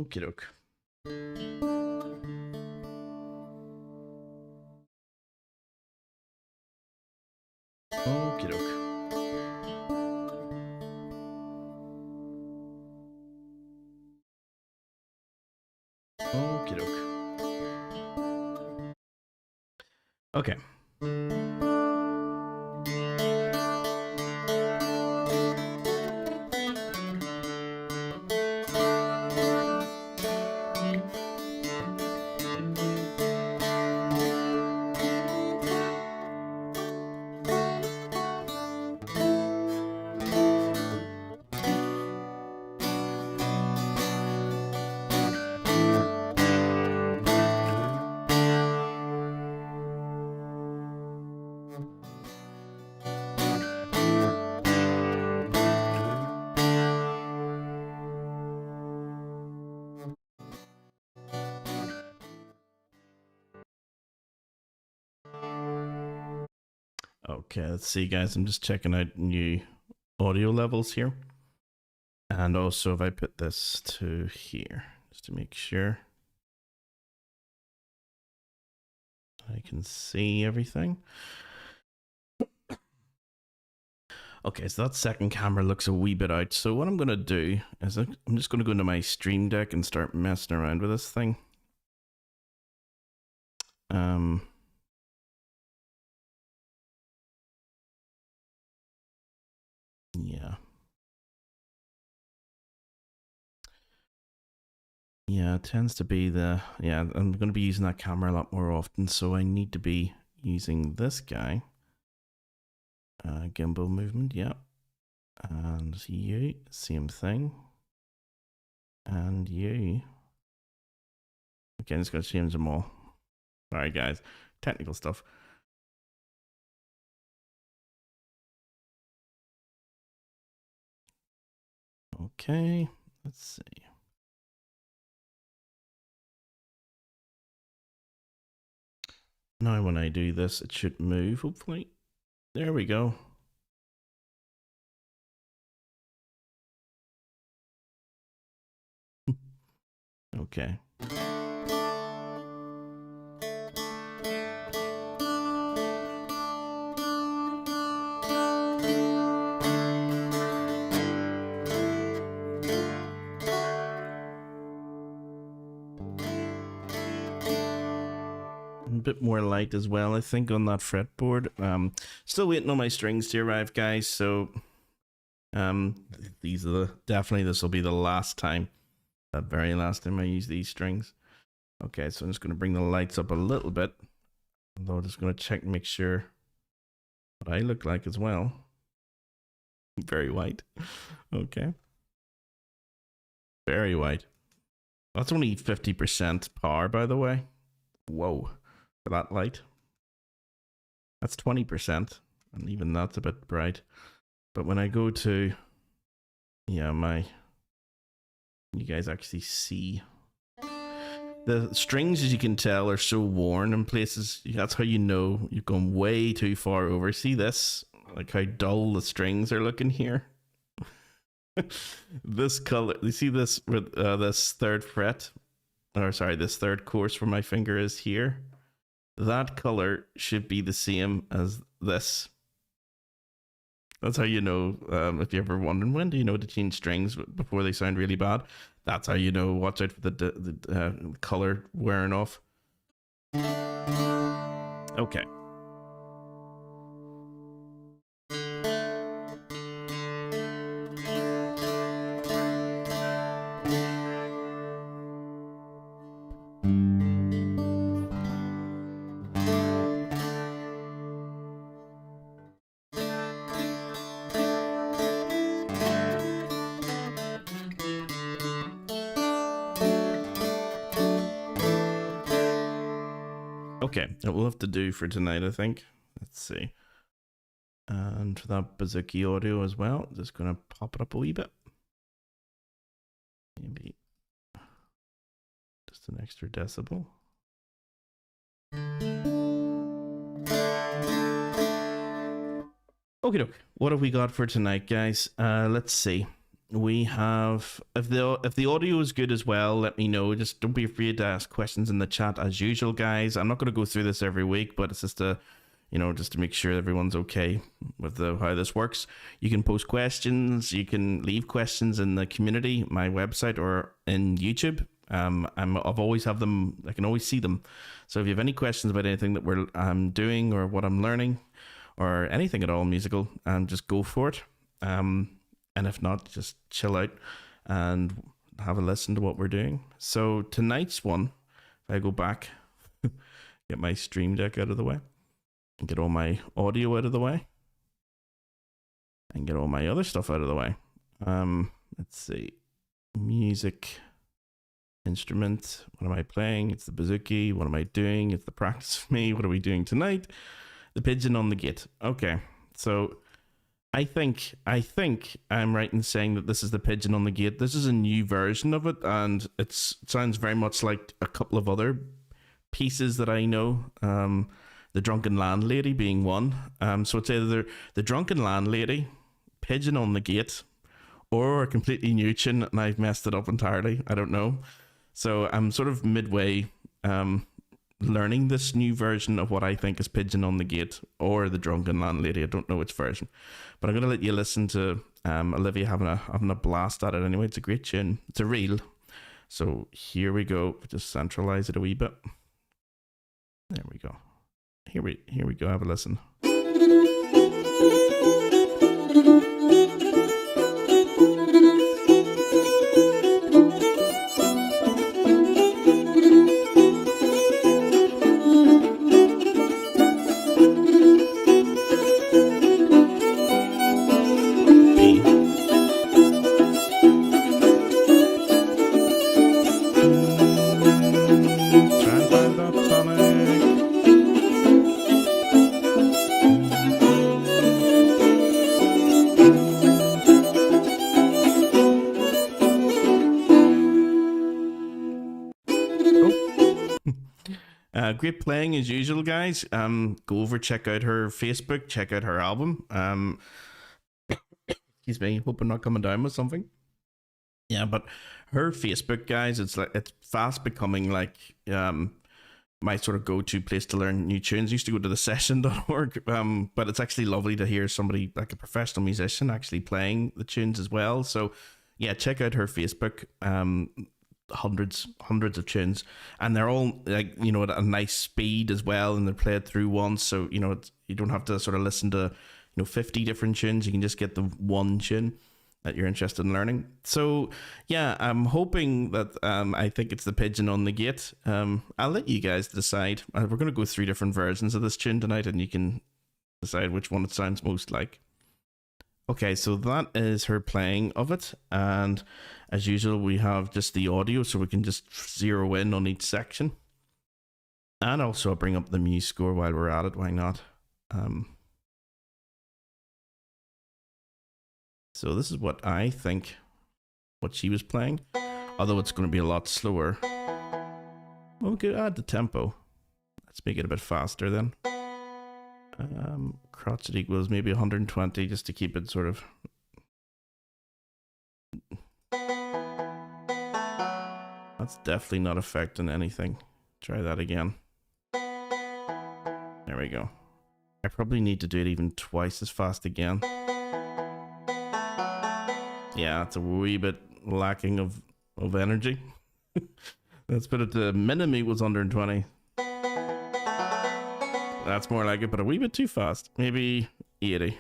Okie doke. Okie doke. Okie doke. Okay. Okay, let's see, guys. I'm just checking out new audio levels here. And also, if I put this to here, just to make sure I can see everything. Okay, so that second camera looks a wee bit out. So what I'm going to do is I'm just going to go into my Stream Deck and start messing around with this thing. Yeah. Yeah, it tends to be the... Yeah, I'm going to be using that camera a lot more often, so I need to be using this guy. Gimbal movement, yeah. And you, same thing. And you. Okay, I'm just going to change them all. Sorry, guys. Technical stuff. Okay, let's see. Now when I do this, it should move, hopefully. There we go. Okay. A bit more light as well, I think, on that fretboard. Still waiting on my strings to arrive, guys, so these are definitely this will be the last time, that very last time I use these strings. Okay, so I'm just going to bring the lights up a little bit, although I'm just going to check and make sure what I look like as well. Very white. Okay. Very white. That's only 50% power, by the way. Whoa, for that light. That's 20%, and even that's a bit bright. But when I go to, yeah, you guys actually see the strings, as you can tell, are so worn in places. That's how you know you've gone way too far over. See this? Like how dull the strings are looking here. This color, you see this with this third fret, or sorry, this third course where my finger is here. That color should be the same as this. That's how you know, if you're ever wondering, when do you know to change strings before they sound really bad? That's how you know, watch out for the color wearing off. Okay. Okay, that will have to do for tonight, I think. Let's see. And for that Bazooki audio as well, just going to pop it up a wee bit. Maybe just an extra decibel. Okie doke. What have we got for tonight, guys? Let's see. we have, if the audio is good as well, let me know. Just don't be afraid to ask questions in the chat as usual, guys. I'm not going to go through this every week, but it's just just to make sure everyone's okay with how this works. You can post questions, you can leave questions in the community, my website, or in YouTube. I've always have them. I can always see them. So if you have any questions about anything that I'm doing or what I'm learning, or anything at all musical, just go for it. And if not, just chill out and have a listen to what we're doing. So tonight's one, if I go back, get my Stream Deck out of the way, and get all my audio out of the way, and get all my other stuff out of the way. Let's see, music, instrument, what am I playing? It's the bouzouki. What am I doing? It's the practice of me. What are we doing tonight? The pigeon on the gate. Okay, so I think I'm right in saying that this is the pigeon on the gate. This is a new version of it, and it sounds very much like a couple of other pieces that I know. The Drunken Landlady being one. So it's either the Drunken Landlady, Pigeon on the Gate, or a completely new tune, and I've messed it up entirely. I don't know. So I'm sort of midway learning this new version of what I think is Pigeon on the Gate or the Drunken Landlady. I don't know which version, but I'm going to let you listen to Olivia having a blast at it anyway. It's a great tune. It's a reel. So here we go. Just centralize it a wee bit. There we go. Here we go. Have a listen. Great playing as usual, guys. Go over, check out her Facebook, check out her album. Excuse me, hope I'm not coming down with something. Yeah, but her Facebook, guys, it's fast becoming like my sort of go-to place to learn new tunes. I used to go to the session.org, but it's actually lovely to hear somebody like a professional musician actually playing the tunes as well. So yeah, check out her Facebook. Hundreds of tunes, and they're all like at a nice speed as well, and they're played through once, so you don't have to sort of listen to 50 different tunes. You can just get the one tune that you're interested in learning. So yeah, I'm hoping that I think it's the Pigeon on the Gate. I'll let you guys decide. We're going to go through different versions of this tune tonight, and you can decide which one it sounds most like. Okay, so that is her playing of it, and as usual we have just the audio, so we can just zero in on each section. And also I'll bring up the muse score while we're at it, why not? So this is what I think what she was playing, although it's going to be a lot slower. Well, we could add the tempo. Let's make it a bit faster then. Crotchet equals maybe 120 just to keep it sort of. That's definitely not affecting anything. Try that again. There we go. I probably need to do it even twice as fast again. Yeah, it's a wee bit lacking of energy. Let's put it to minimum equals 120. That's more like it, but a wee bit too fast. Maybe 80.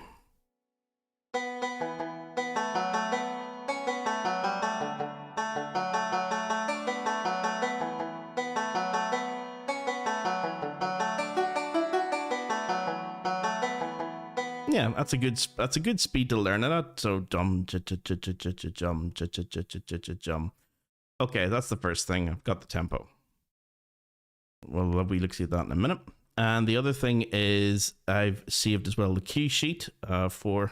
Yeah, that's a good speed to learn it at. So jum. Okay, that's the first thing. I've got the tempo. Well, we look at that in a minute. And the other thing is I've saved as well the cue sheet from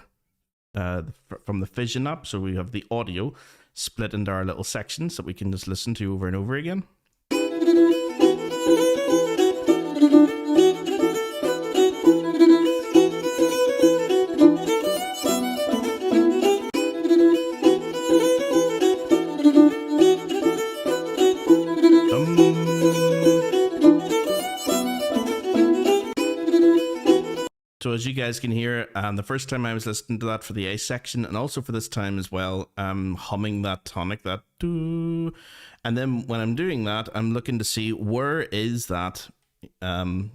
the Pigeon app. So we have the audio split into our little sections that we can just listen to over and over again. So as you guys can hear, the first time I was listening to that for the A section, and also for this time as well, I'm humming that tonic, that doo. And then when I'm doing that, I'm looking to see where is that, you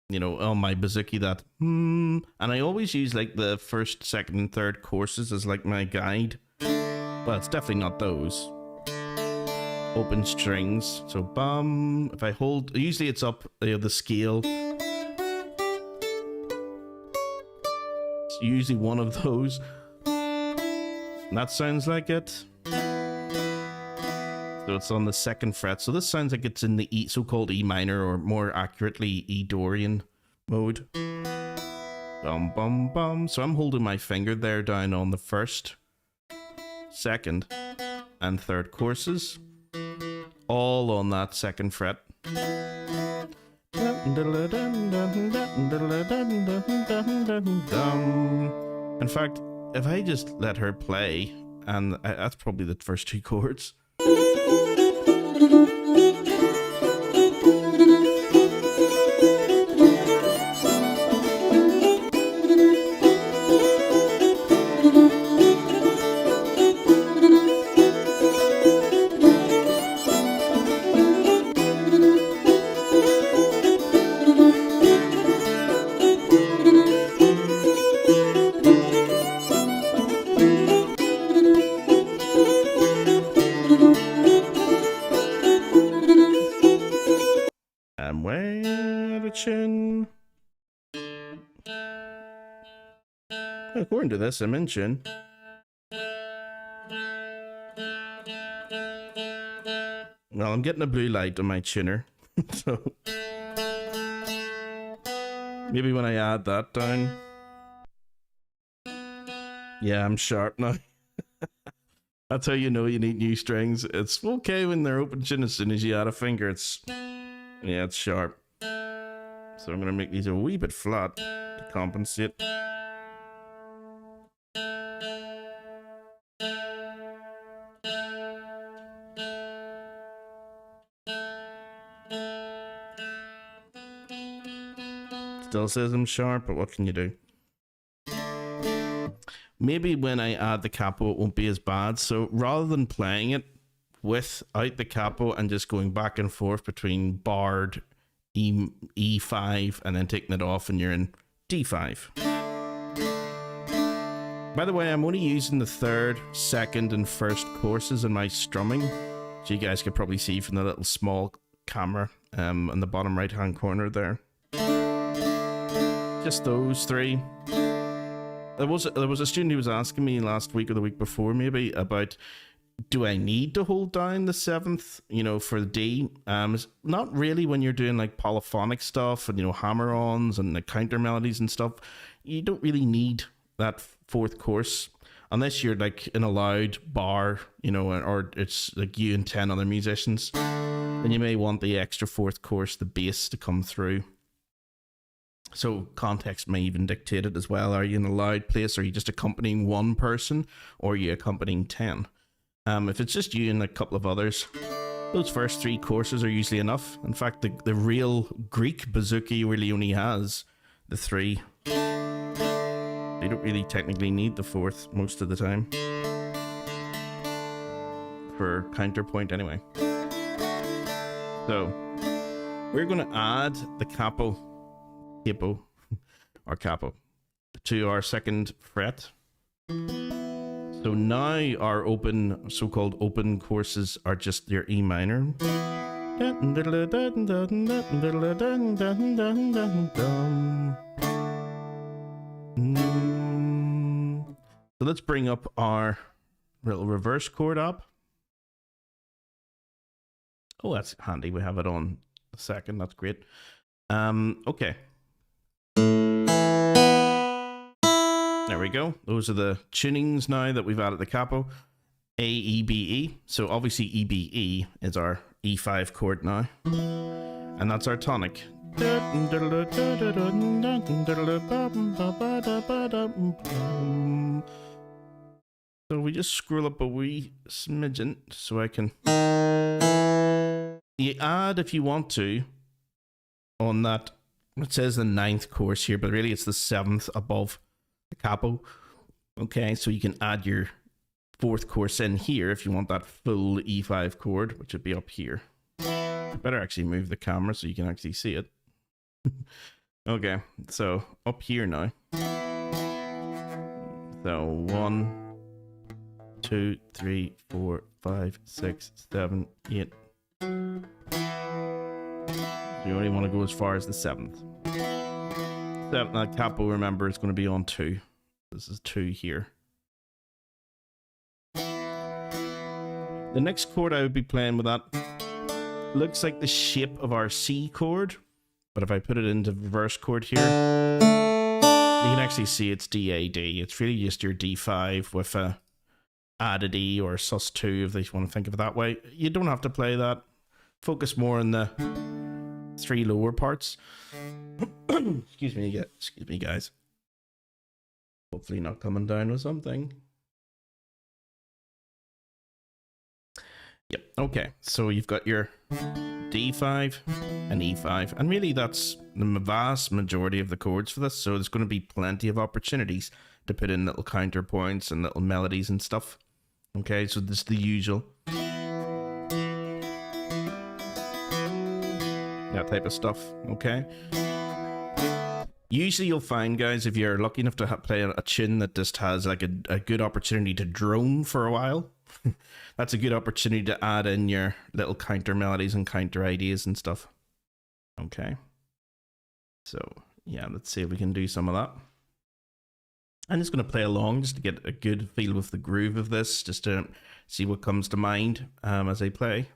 know, on my bouzouki, that and I always use like the first, second, and third courses as like my guide. Well, it's definitely not those. Open strings. So bum. If I hold, usually it's up the scale. It's usually one of those. And that sounds like it. So it's on the second fret. So this sounds like it's in the E, so-called E minor, or more accurately E Dorian mode. Bum bum bum. So I'm holding my finger there down on the first, second, and third courses, all on that second fret. In fact, if I just let her play, and that's probably the first two chords. I'm way out of tune. According to this, I'm in tune. Well, I'm getting a blue light on my tuner. So maybe when I add that down. Yeah, I'm sharp now. That's how you know you need new strings. It's okay when they're open tune. As soon as you add a finger, it's sharp. So I'm gonna make these a wee bit flat to compensate. Still says I'm sharp, but what can you do? Maybe when I add the capo, it won't be as bad. So rather than playing it without the capo and just going back and forth between barred E5 and then taking it off and you're in D5. By the way, I'm only using the third, second, and first courses in my strumming. So you guys could probably see from the little small camera in the bottom right hand corner there. Just those three. There was a student who was asking me last week or the week before maybe about, do I need to hold down the seventh, you know, for the D? Not really when you're doing like polyphonic stuff and, you know, hammer-ons and the counter melodies and stuff. You don't really need that fourth course unless you're like in a loud bar, you know, or it's like you and 10 other musicians. Then you may want the extra fourth course, the bass, to come through. So context may even dictate it as well. Are you in a loud place? Are you just accompanying one person, or are you accompanying 10? If it's just you and a couple of others, those first three courses are usually enough. In fact, the real Greek bouzouki really only has the three. You don't really technically need the fourth most of the time. For counterpoint anyway. So, we're going to add the capo to our second fret. So now our so-called open courses are just your E minor. So let's bring up our little reverse chord up. Oh, that's handy. We have it on a second. That's great. Okay. There we go. Those are the tunings now that we've added the capo. A, E, B, E. So obviously E, B, E is our E5 chord now. And that's our tonic. So we just scroll up a wee smidgen so I can... You add, if you want to, on that It says the 9th course here, but really it's the 7th above the capo. Okay, so you can add your 4th course in here if you want that full E5 chord, which would be up here. I better actually move the camera so you can actually see it. Okay, so up here now. So 1, 2, 3, 4, 5, 6, 7, 8. You only want to go as far as the 7th. That capo, remember, is going to be on 2. This is 2 here. The next chord I would be playing with that looks like the shape of our C chord, but if I put it into reverse chord here, you can actually see it's D-A-D. It's really just your D5 with a added E or sus2 if they want to think of it that way. You don't have to play that. Focus more on the 3 lower parts. Excuse me, guys. Hopefully not coming down with something. Yep, okay. So you've got your D5 and E5. And really that's the vast majority of the chords for this. So there's going to be plenty of opportunities to put in little counterpoints and little melodies and stuff. Okay, so this is the usual. That type of stuff, okay? Usually you'll find, guys, if you're lucky enough to play a tune that just has like a good opportunity to drone for a while, that's a good opportunity to add in your little counter melodies and counter ideas and stuff. Okay. So, yeah, let's see if we can do some of that. I'm just going to play along just to get a good feel with the groove of this, just to see what comes to mind as I play.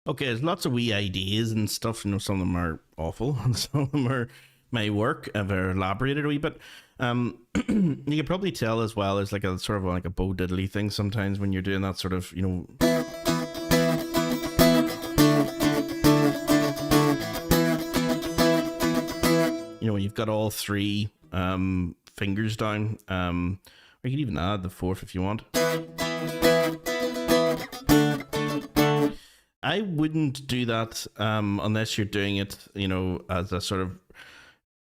Okay, there's lots of wee ideas and stuff. You know, some of them are awful, and some of them are my work. I've elaborated a wee bit. You can probably tell as well. There's like a sort of like a Bo Diddley thing sometimes when you're doing that sort of, you know. You know, when you've got all three fingers down. Or you can even add the fourth if you want. I wouldn't do that unless you're doing it, you know, as a sort of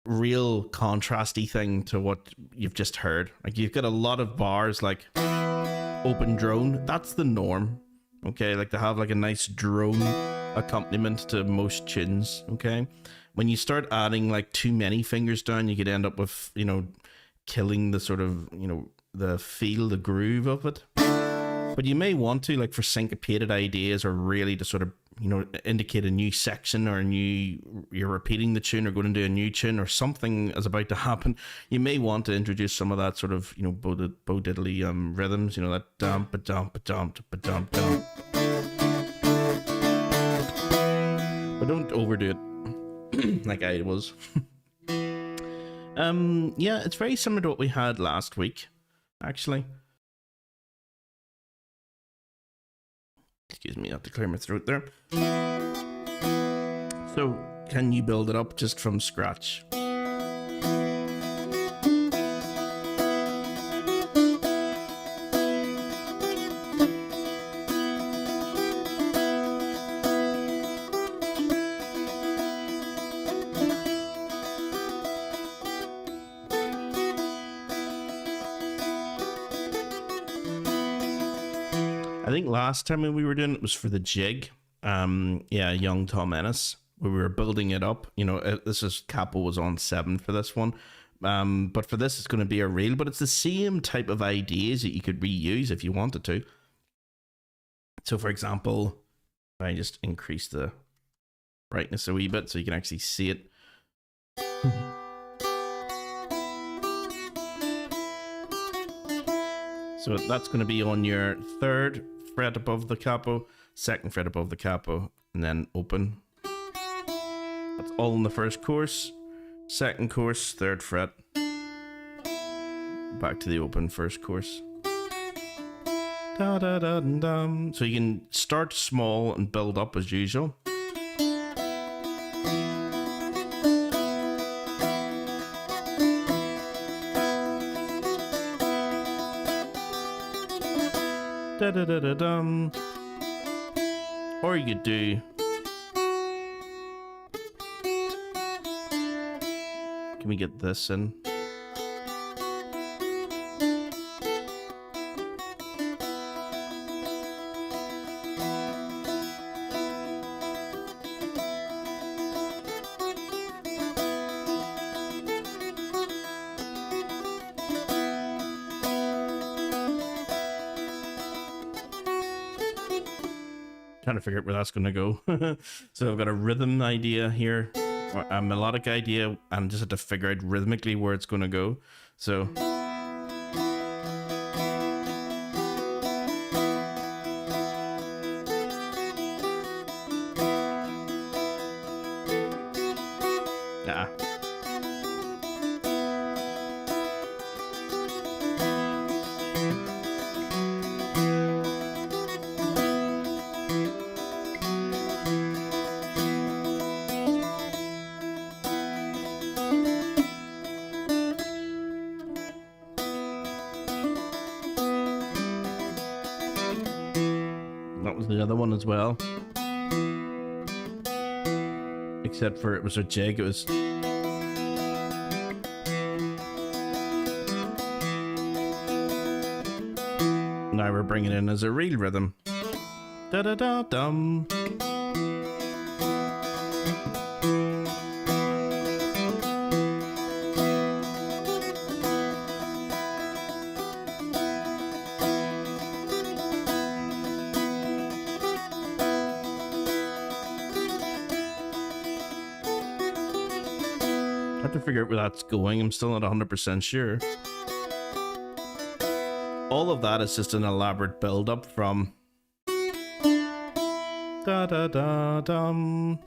real contrasty thing to what you've just heard. Like you've got a lot of bars like open drone. That's the norm. Okay, like to have like a nice drone accompaniment to most tunes. Okay, when you start adding like too many fingers down, you could end up with, you know, killing the sort of, you know, the feel, the groove of it. But you may want to, like for syncopated ideas or really to sort of, you know, indicate a new section or a new, you're repeating the tune or going to do a new tune or something is about to happen. You may want to introduce some of that sort of, you know, Bo Diddley rhythms, you know, that dump, ba-dump, ba-dump, ba-dump, dump. But don't overdo it like I was. Yeah, it's very similar to what we had last week, actually. Excuse me, I have to clear my throat there. So, can you build it up just from scratch? I think last time when we were doing it was for the jig. Yeah, Young Tom Ennis, where we were building it up. You know, this is capo was on 7 for this one. But for this, it's going to be a reel. But it's the same type of ideas that you could reuse if you wanted to. So, for example, if I just increase the brightness a wee bit so you can actually see it. So that's going to be on your 3rd fret above the capo, 2nd fret above the capo, and then open. That's all in the 1st course. 2nd course, 3rd fret. Back to the open 1st course. Da, da, da, da, da. So you can start small and build up as usual. Da, da, da, da, dum. Or you could do, can we get this in? Trying to figure out where that's going to go. So I've got a rhythm idea here, or a melodic idea, and just have to figure out rhythmically where it's going to go. So that was the other one as well. Except for it was a jig, it was... Now we're bringing it in as a real rhythm. Da-da-da-dum. have to figure out where that's going. I'm still not 100% sure. All of that is just an elaborate build-up from da da da dum.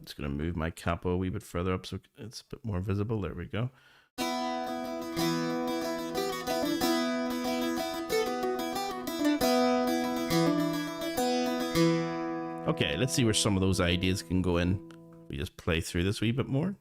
Just gonna move my capo a wee bit further up so it's a bit more visible. There we go. Okay, let's see where some of those ideas can go in. We just play through this a wee bit more.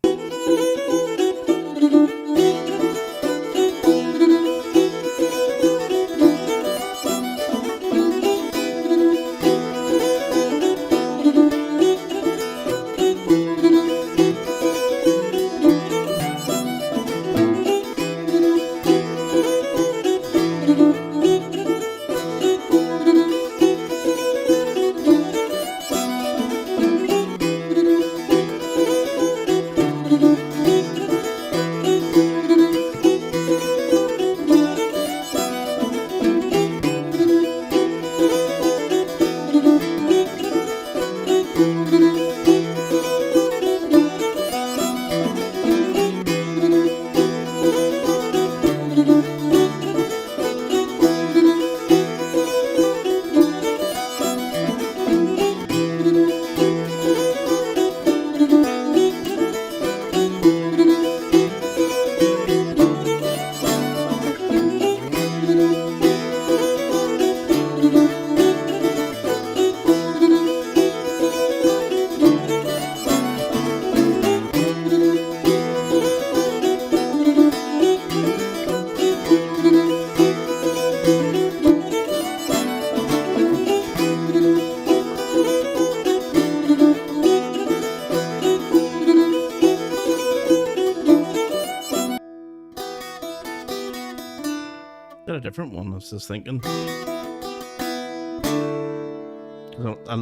Got a different one, I was just thinking.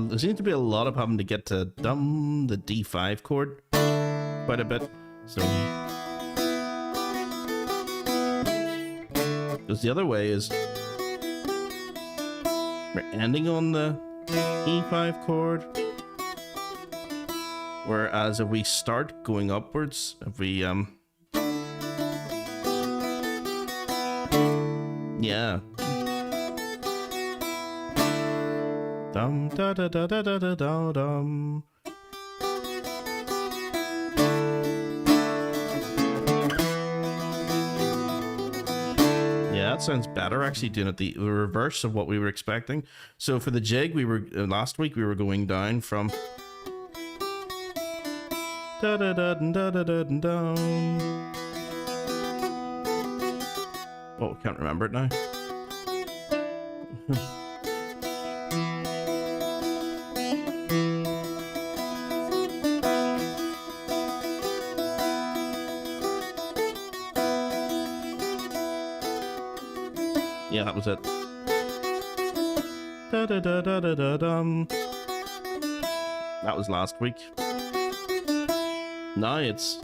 There seems to be a lot of having to get to dum, the D5 chord, quite a bit. So, because the other way is we're ending on the E5 chord, whereas if we start going upwards, if we yeah. Dum da da da da da da da dum. Yeah, that sounds better actually, doing it the reverse of what we were expecting. So for the jig, we were last week we were going down from da da da da da da da. Oh, I can't remember it now. Yeah, that was it. Da da da da da da dum. That was last week. Now it's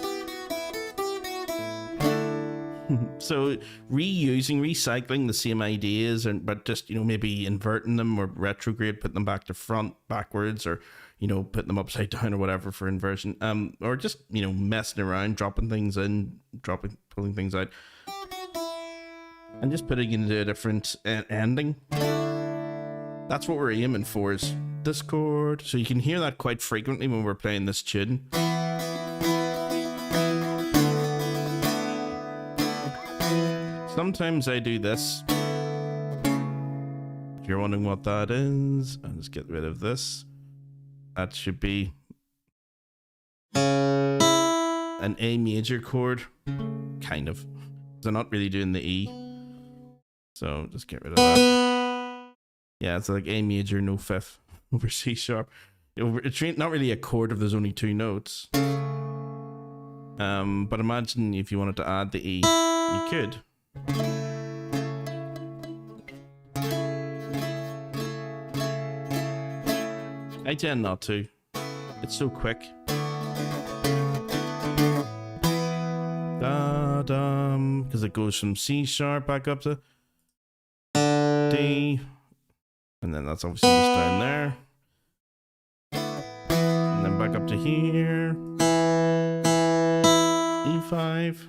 so recycling the same ideas, but just, you know, maybe inverting them or retrograde, putting them back to front, backwards, or, you know, putting them upside down or whatever for inversion. Or just, you know, messing around, dropping things in, pulling things out, and just putting it into a different ending. That's what we're aiming for, is this chord. So you can hear that quite frequently when we're playing this tune. Sometimes I do this. If you're wondering what that is, I'll just get rid of this. That should be an A major chord, kind of. They're not really doing the E, so just get rid of that. Yeah, it's like A major, no fifth, over C sharp. It's not really a chord if there's only two notes. But imagine if you wanted to add the E, you could. I tend not to. It's so quick. Da-dum, because it goes from C sharp back up to D, and then that's obviously just down there, and then back up to here. 5.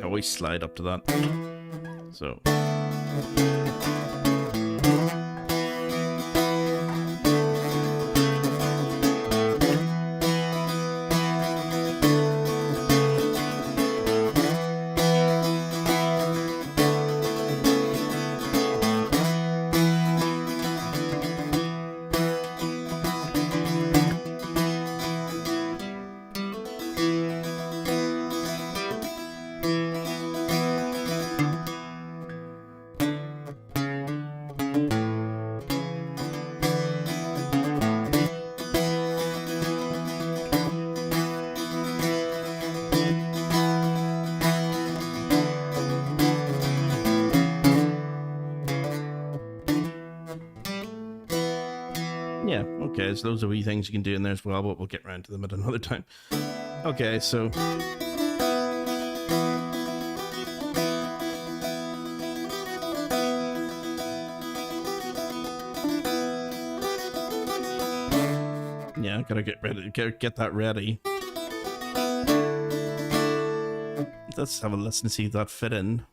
I always slide up to that. So. Yeah, okay, there's loads of wee things you can do in there as well, but we'll get around to them at another time. Okay, so... yeah, gotta get ready, get that ready. Let's have a listen and see if that fit in.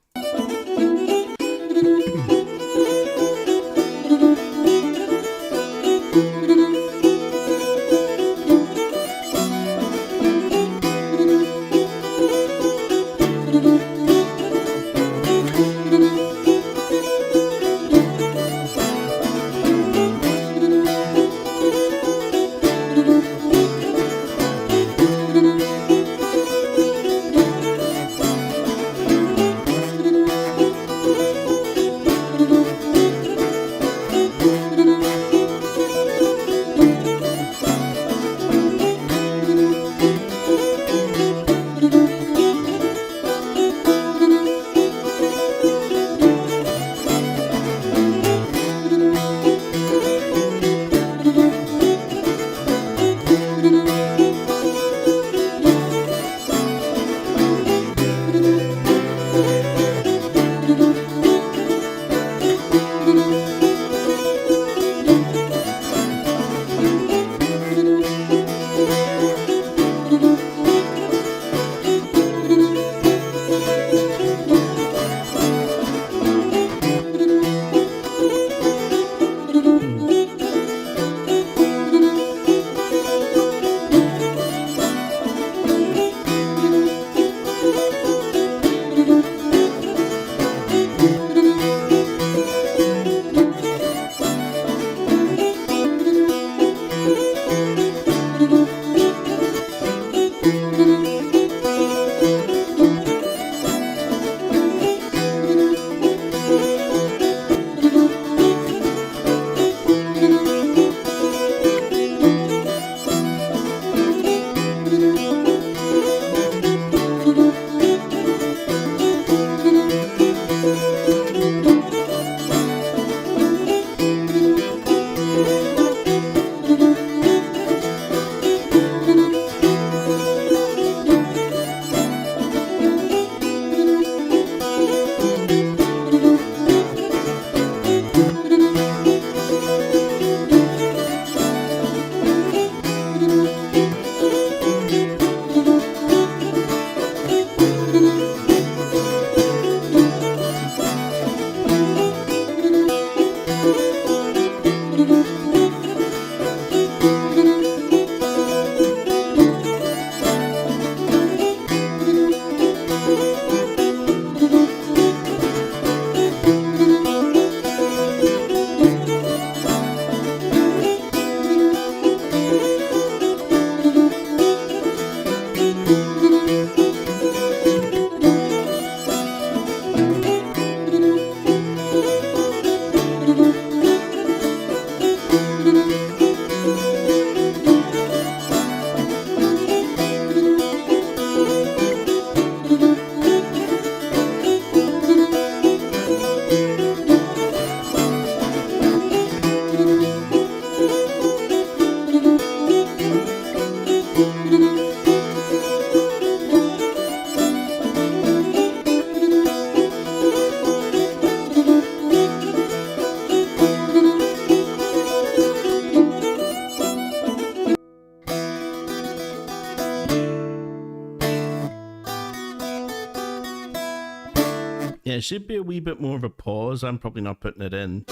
Yeah, it should be a wee bit more of a pause. I'm probably not putting it in.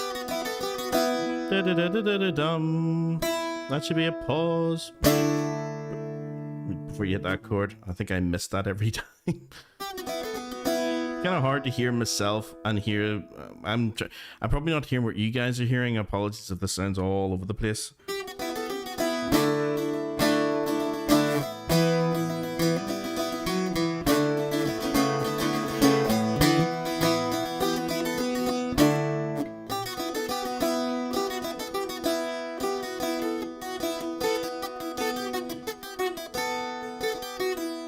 Da-da-da-da-da-dum. That should be a pause. Before you hit that chord. I think I missed that every time. Kind of hard to hear myself and hear. I'm probably not hearing what you guys are hearing. Apologies if this sounds all over the place.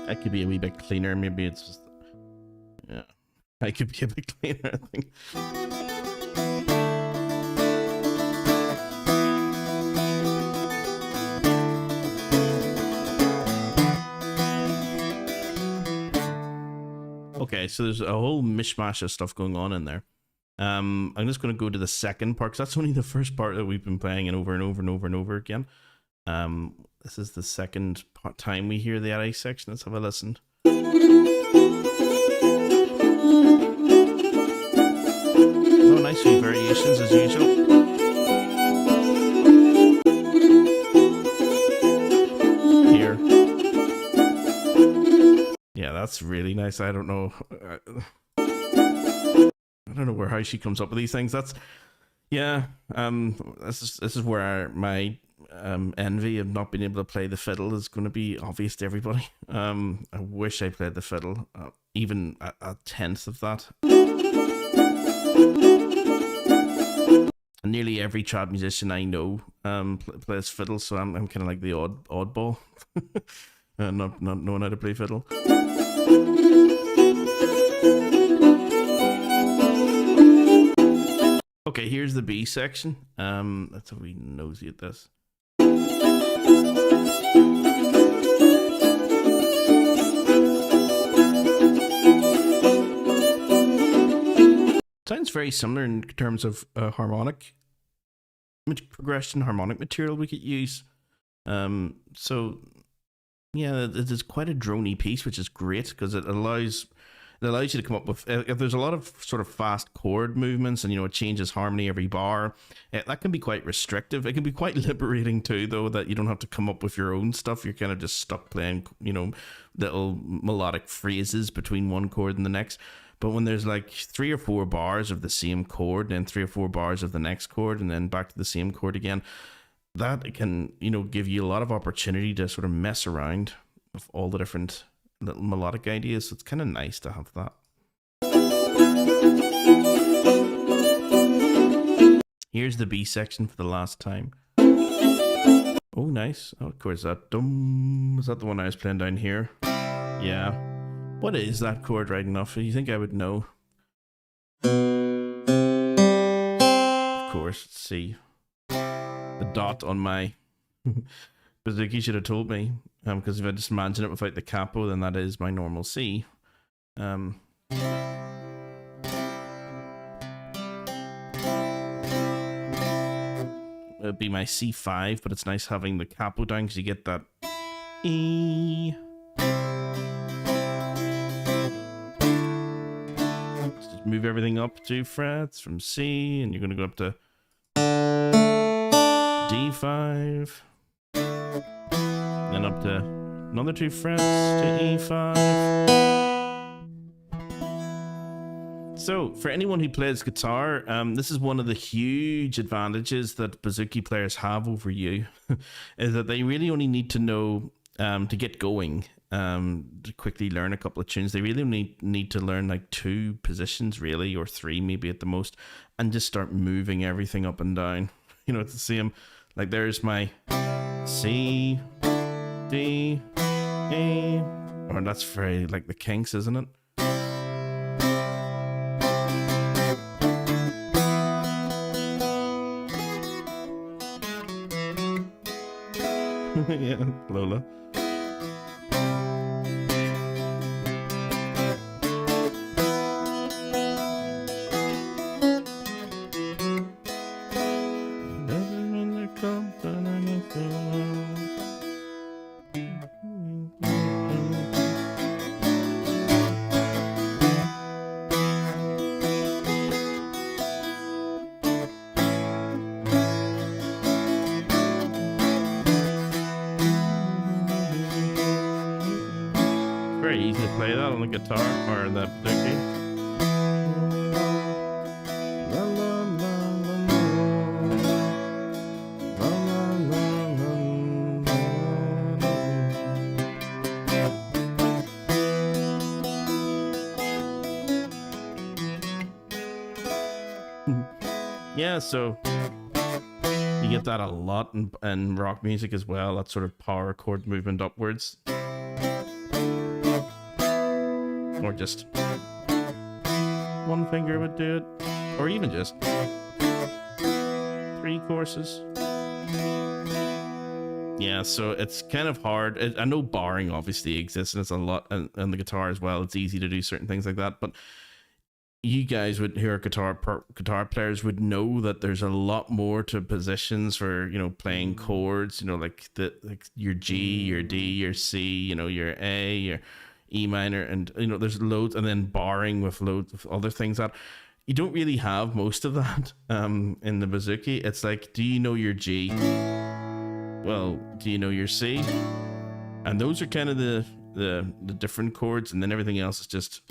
I could be a wee bit cleaner. Maybe it's just, yeah. I could be a bit cleaner, I think. Okay, so there's a whole mishmash of stuff going on in there. I'm just going to go to the second part, because that's only the first part that we've been playing and over and over and over and over again. This is the second time we hear the LA section. Let's have a listen. Oh, nice wee variations as usual. Here. Yeah, that's really nice. I don't know. I don't know how she comes up with these things. That's, yeah. This is where my envy of not being able to play the fiddle is going to be obvious to everybody. I wish I played the fiddle, even a tenth of that. Nearly every trad musician I know plays fiddle, so I'm kind of like the oddball, not knowing how to play fiddle. Okay, here's the B section. Let's have a wee nosy at this. Sounds very similar in terms of harmonic progression, harmonic material we could use. So yeah, it is quite a droney piece, which is great because it allows you to come up with, if there's a lot of sort of fast chord movements and, you know, it changes harmony every bar, that can be quite restrictive. It can be quite liberating too, though, that you don't have to come up with your own stuff. You're kind of just stuck playing, you know, little melodic phrases between one chord and the next. But when there's like 3 or 4 bars of the same chord, and then 3 or 4 bars of the next chord, and then back to the same chord again, that can, you know, give you a lot of opportunity to sort of mess around with all the different little melodic ideas. So it's kind of nice to have that. Here's the B section for the last time. Oh, nice. Oh, of course, that dum. Is that the one I was playing down here? Yeah. What is that chord right enough? You think I would know? Of course, it's C. The dot on my bouzouki should have told me, because if I just imagine it without the capo, then that is my normal C. It'd be my C5, but it's nice having the capo down because you get that E. Just move everything up 2 frets from C, and you're going to go up to D5, then up to another 2 frets to E5. So, for anyone who plays guitar, this is one of the huge advantages that bouzouki players have over you, is that they really only need to know, to get going, to quickly learn a couple of tunes. They really need to learn like 2 positions, really, or 3 maybe at the most, and just start moving everything up and down. You know, it's the same. Like, there's my C, D, E, or that's very like the Kinks, isn't it? Yeah, Lola. the guitar or the bouzouki. Yeah, so you get that a lot in rock music as well, that sort of power chord movement upwards. Or just one finger would do it. Or even just 3 courses. Yeah, so it's kind of hard. I know barring obviously exists, and it's a lot, and the guitar as well. It's easy to do certain things like that, but you guys would, who are guitar players, would know that there's a lot more to positions for, you know, playing chords, you know, like your G, your D, your C, you know, your A, your E minor, and, you know, there's loads, and then barring with loads of other things that you don't really have most of that in the bouzouki. It's like, do you know your G? Well, do you know your C? And those are kind of the different chords, and then everything else is just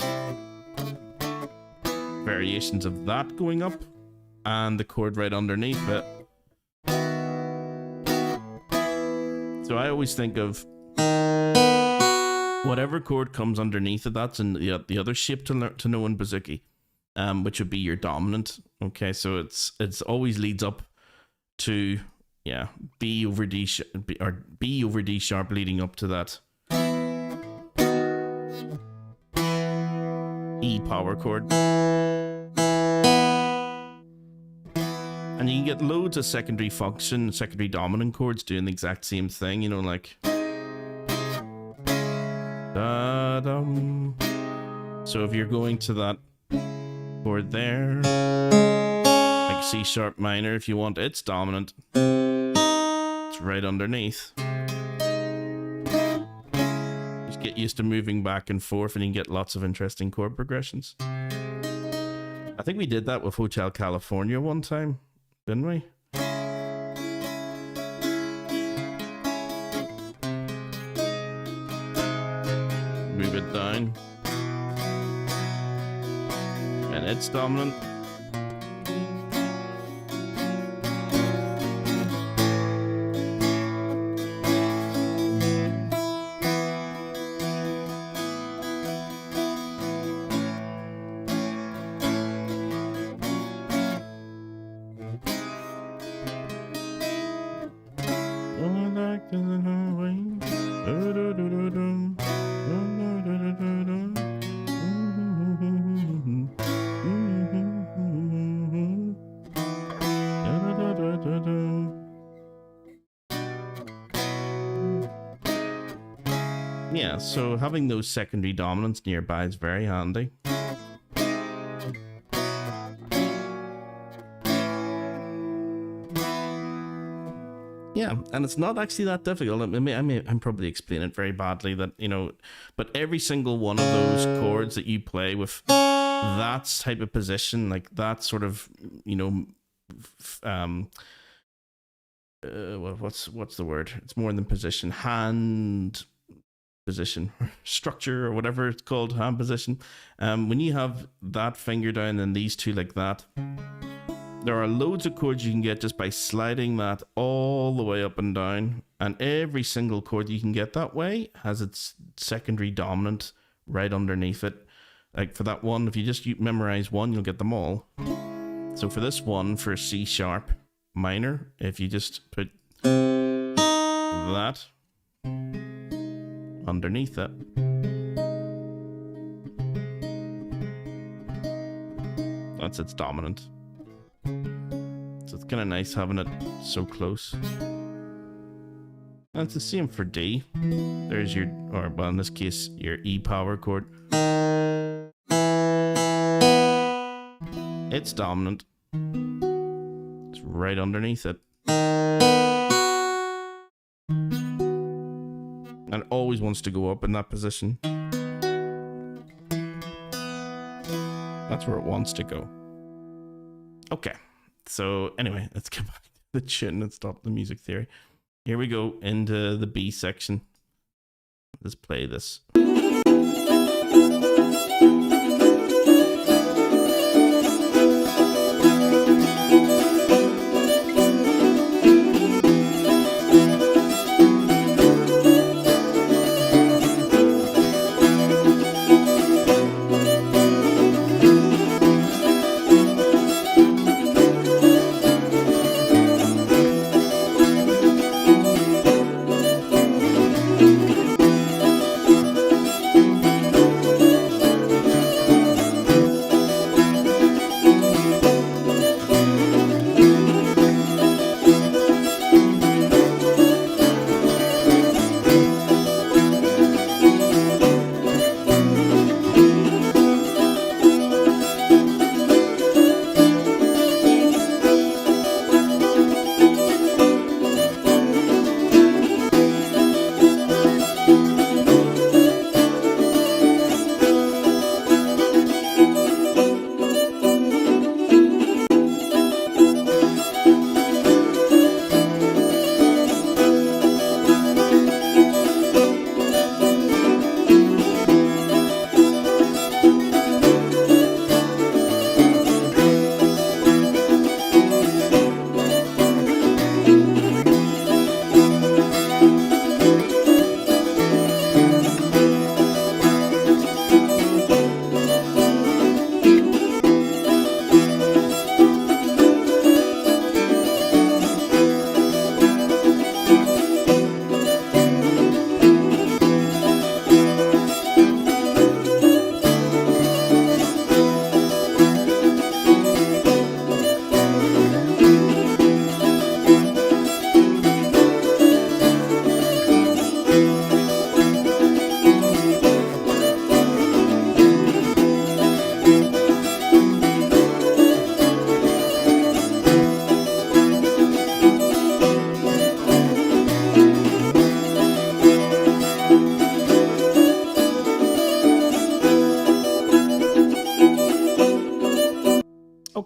variations of that going up and the chord right underneath it. So I always think of whatever chord comes underneath it, that's in the other shape to know in bouzouki, which would be your dominant. Okay, so it's always leads up to, yeah, B over D or B over D sharp leading up to that E power chord. And you can get loads of secondary dominant chords doing the exact same thing, you know, like da-dum. So if you're going to that chord there, like C sharp minor, if you want its dominant, it's right underneath. Just get used to moving back and forth, and you can get lots of interesting chord progressions. I think we did that with Hotel California one time, didn't we? Move it down. And it's dominant. Yeah, so having those secondary dominants nearby is very handy. Yeah, and it's not actually that difficult. I'm probably explaining it very badly, that, you know, but every single one of those chords that you play with that type of position, like that sort of, you know, what's the word? It's more than position, hand position, structure, or whatever it's called, hand position. When you have that finger down and these two like that, there are loads of chords you can get just by sliding that all the way up and down, and every single chord you can get that way has its secondary dominant right underneath it. Like for that one, if you just memorize one, you'll get them all. So for this one, for C sharp minor, if you just put that underneath it, that's its dominant. So it's kind of nice having it so close. And it's the same for D. There's your, or well, in this case, your E power chord. It's dominant. It's right underneath it. And it always wants to go up in that position. That's where it wants to go. Okay. So anyway, let's get back to the tune and stop the music theory. Here we go into the B section. Let's play this.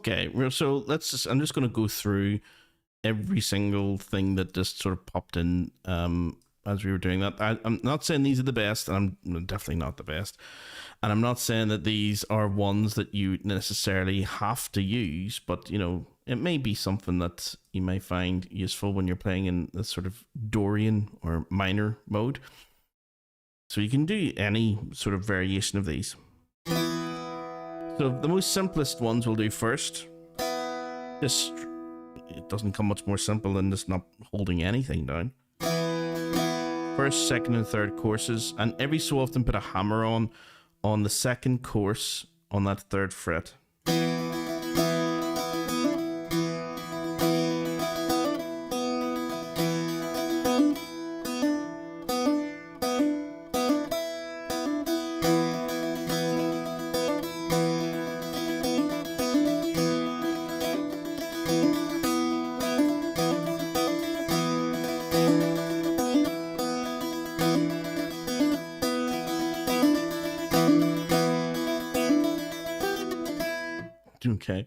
Okay, so I'm just going to go through every single thing that just sort of popped in as we were doing that. I'm not saying these are the best, and I'm definitely not the best. And I'm not saying that these are ones that you necessarily have to use, but, you know, it may be something that you may find useful when you're playing in the sort of Dorian or minor mode. So you can do any sort of variation of these. So the most simplest ones we'll do first. It doesn't come much more simple than just not holding anything down. First, second, and third courses, and every so often put a hammer on the second course on that third fret. Okay.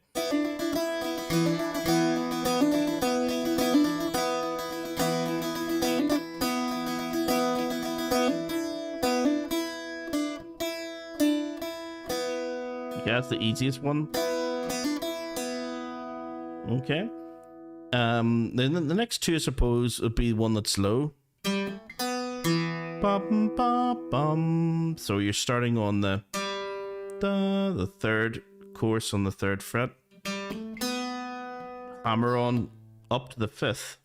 Yeah, that's the easiest one. Okay. Then the next two, I suppose, would be one that's low. Bum, bum, bum. So you're starting on the third course on the third fret, hammer on up to the fifth,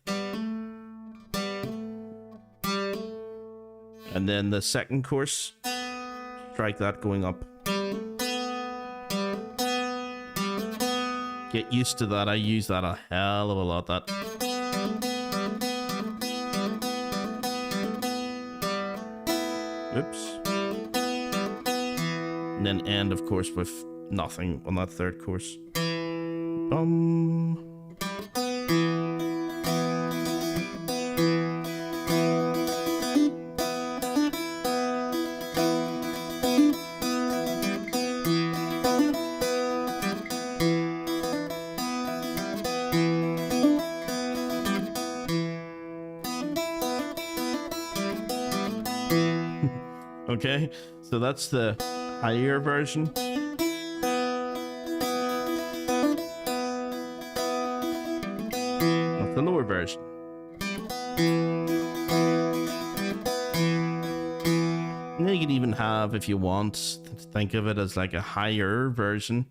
and then the second course, strike that going up. Get used to that. I use that a hell of a lot. That oops. And then end, of course, with nothing on that third course. Okay, so that's the higher version. The lower version. And then you can even have, if you want, think of it as like a higher version.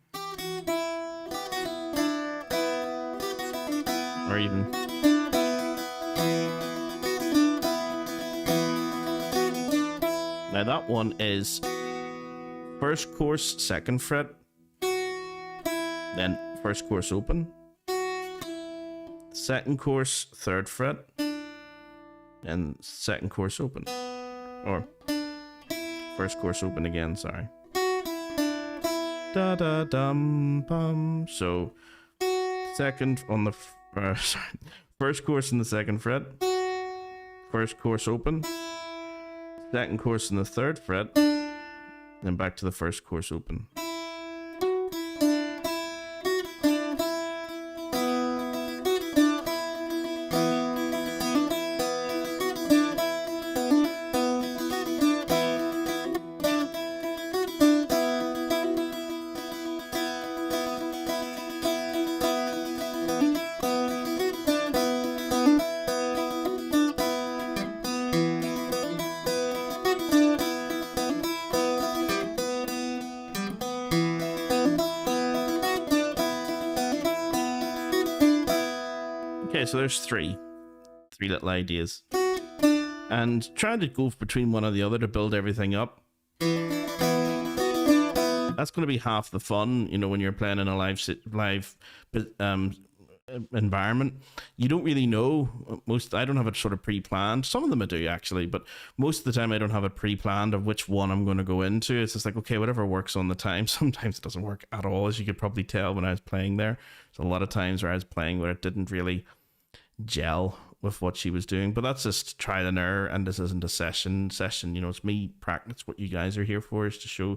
Or even now that one is first course, second fret, then first course open, second course, third fret, and second course open. Or first course open again, sorry. Da da dum bum. So second on the sorry. First course in the second fret, first course open, second course in the third fret, then back to the first course open. Okay, so there's three little ideas, and trying to go between one or the other to build everything up, that's going to be half the fun. You know, when you're playing in a live environment, you don't really know. I don't have it sort of pre-planned. Some of them I do actually, but most of the time I don't have it pre-planned of which one I'm going to go into. It's just like, okay, whatever works on the time. Sometimes it doesn't work at all, as you could probably tell when I was playing there. There's a lot of times where I was playing where it didn't really gel with what she was doing, but that's just trial and error, and this isn't a session. You know, it's me practice. What you guys are here for is to show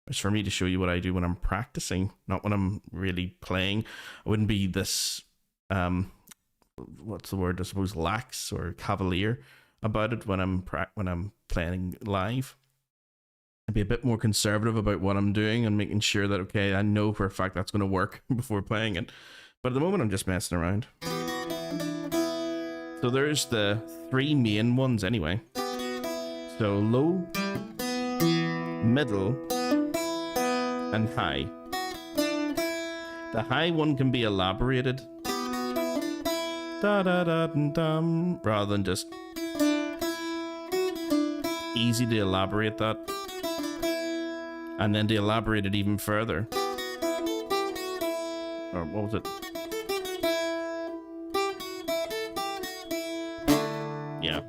It's for me to show you what I do when I'm practicing, not when I'm really playing. I wouldn't be this, what's the word? I suppose lax or cavalier about it when I'm playing live. I'd be a bit more conservative about what I'm doing and making sure that, okay, I know for a fact that's going to work before playing it. But at the moment, I'm just messing around. So there's the 3 main ones anyway. So low, middle, and high. The high one can be elaborated, da da da dum, rather than just easy to elaborate that, and then to elaborate it even further. Or what was it? Yeah.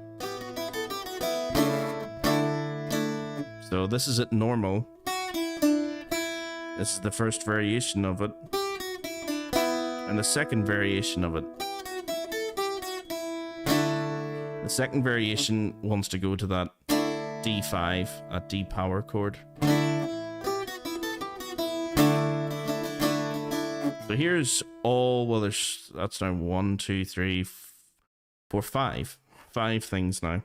So this is at normal. This is the first variation of it. And the second variation of it. The second variation wants to go to that D5, a D power chord. So here's all, well, that's now 1, 2, 3, 4, 5. 5 things now.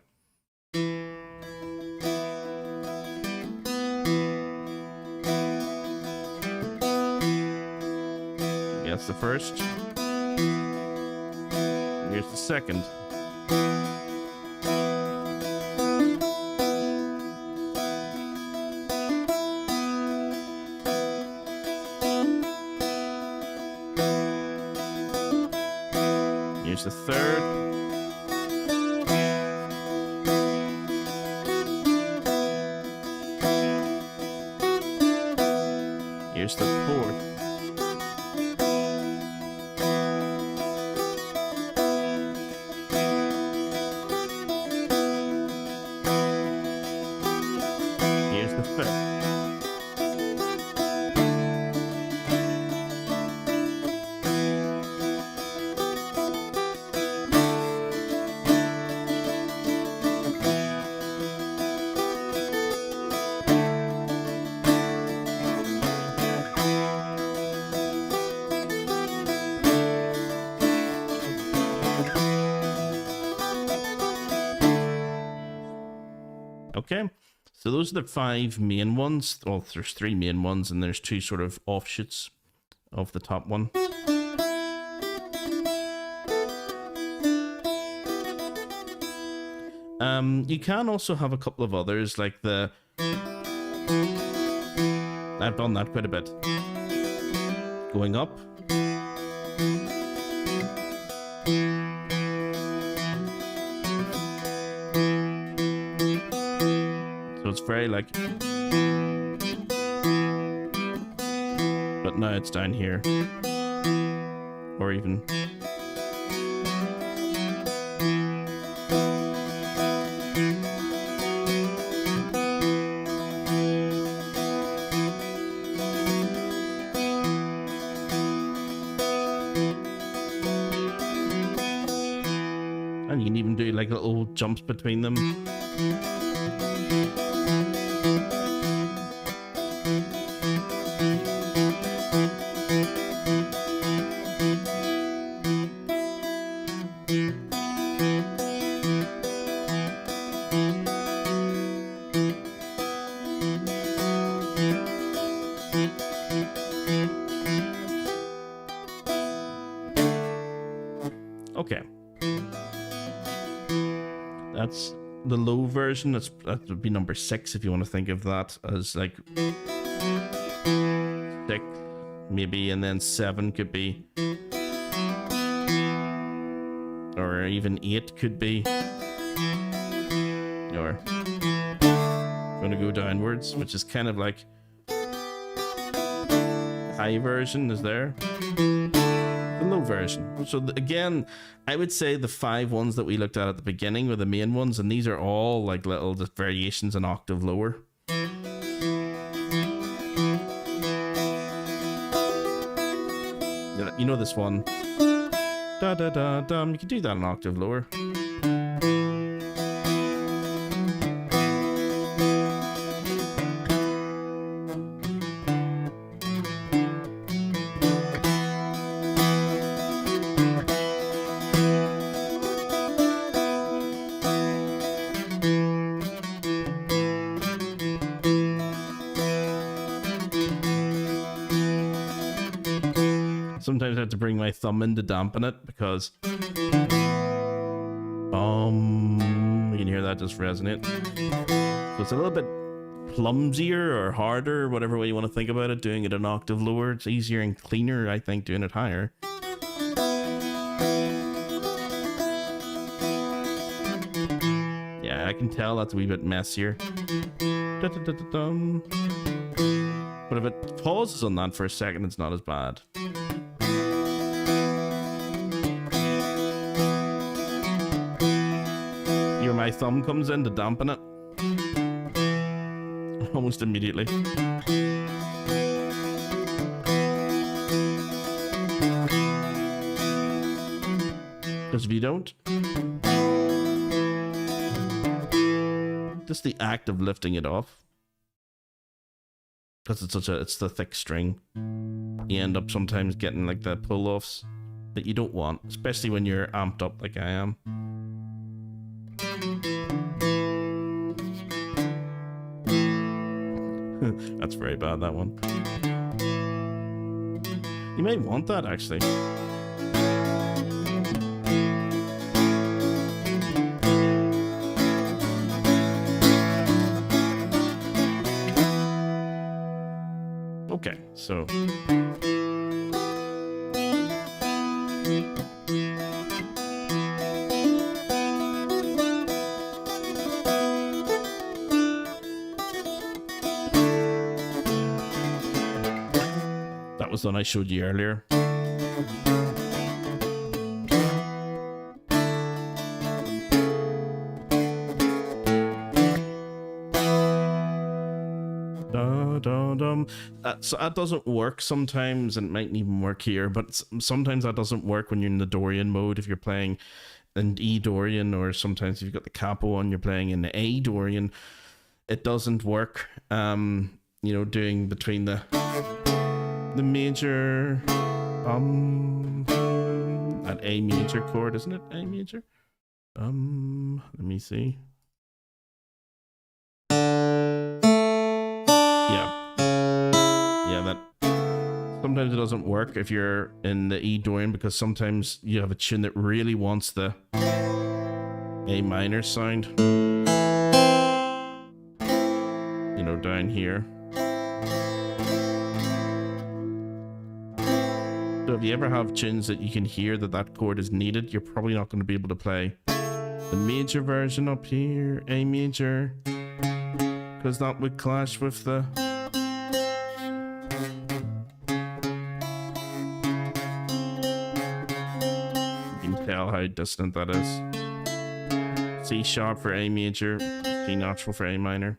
That's the first. Here's the second. Here's the third. Here's the fourth. Okay, so those are the 5 main ones. Well, there's 3 main ones, and there's 2 sort of offshoots of the top one. You can also have a couple of others, like the... I've done that quite a bit. Going up. It's very like, but now it's down here, or even and you can even do like little jumps between them. Okay, that's the low version. That would be number 6 if you want to think of that as like 6 maybe, and then 7 could be, or even 8 could be, or going to go downwards, which is kind of like high version is there. The low version. So again, I would say the 5 ones that we looked at the beginning were the main ones, and these are all like little variations an octave lower. You know this one, da da da dum. You can do that an octave lower. Sometimes I have to bring my thumb in to dampen it because you can hear that just resonate. So it's a little bit clumsier or harder, whatever way you want to think about it, doing it an octave lower. It's easier and cleaner, I think, doing it higher. Yeah, I can tell that's a wee bit messier. But if it pauses on that for a second, it's not as bad. Here my thumb comes in to dampen it. Almost immediately. Because if you don't, just the act of lifting it off, because it's the thick string, you end up sometimes getting like the pull-offs that you don't want, especially when you're amped up like I am. That's very bad, that one. You may want that, actually. Okay, so... That was the one I showed you earlier. So that doesn't work sometimes, and it might even work here, but sometimes that doesn't work when you're in the Dorian mode. If you're playing an E Dorian, or sometimes if you've got the capo on, you're playing in the A Dorian, it doesn't work. You know, doing between the major that A major chord, isn't it? A major. Let me see. Yeah, that sometimes it doesn't work if you're in the E Dorian, because sometimes you have a tune that really wants the A minor sound, you know, down here. So if you ever have tunes that you can hear that chord is needed, you're probably not going to be able to play the major version up here, A major, because that would clash with the... Tell how dissonant that is. C sharp for A major, C natural for A minor.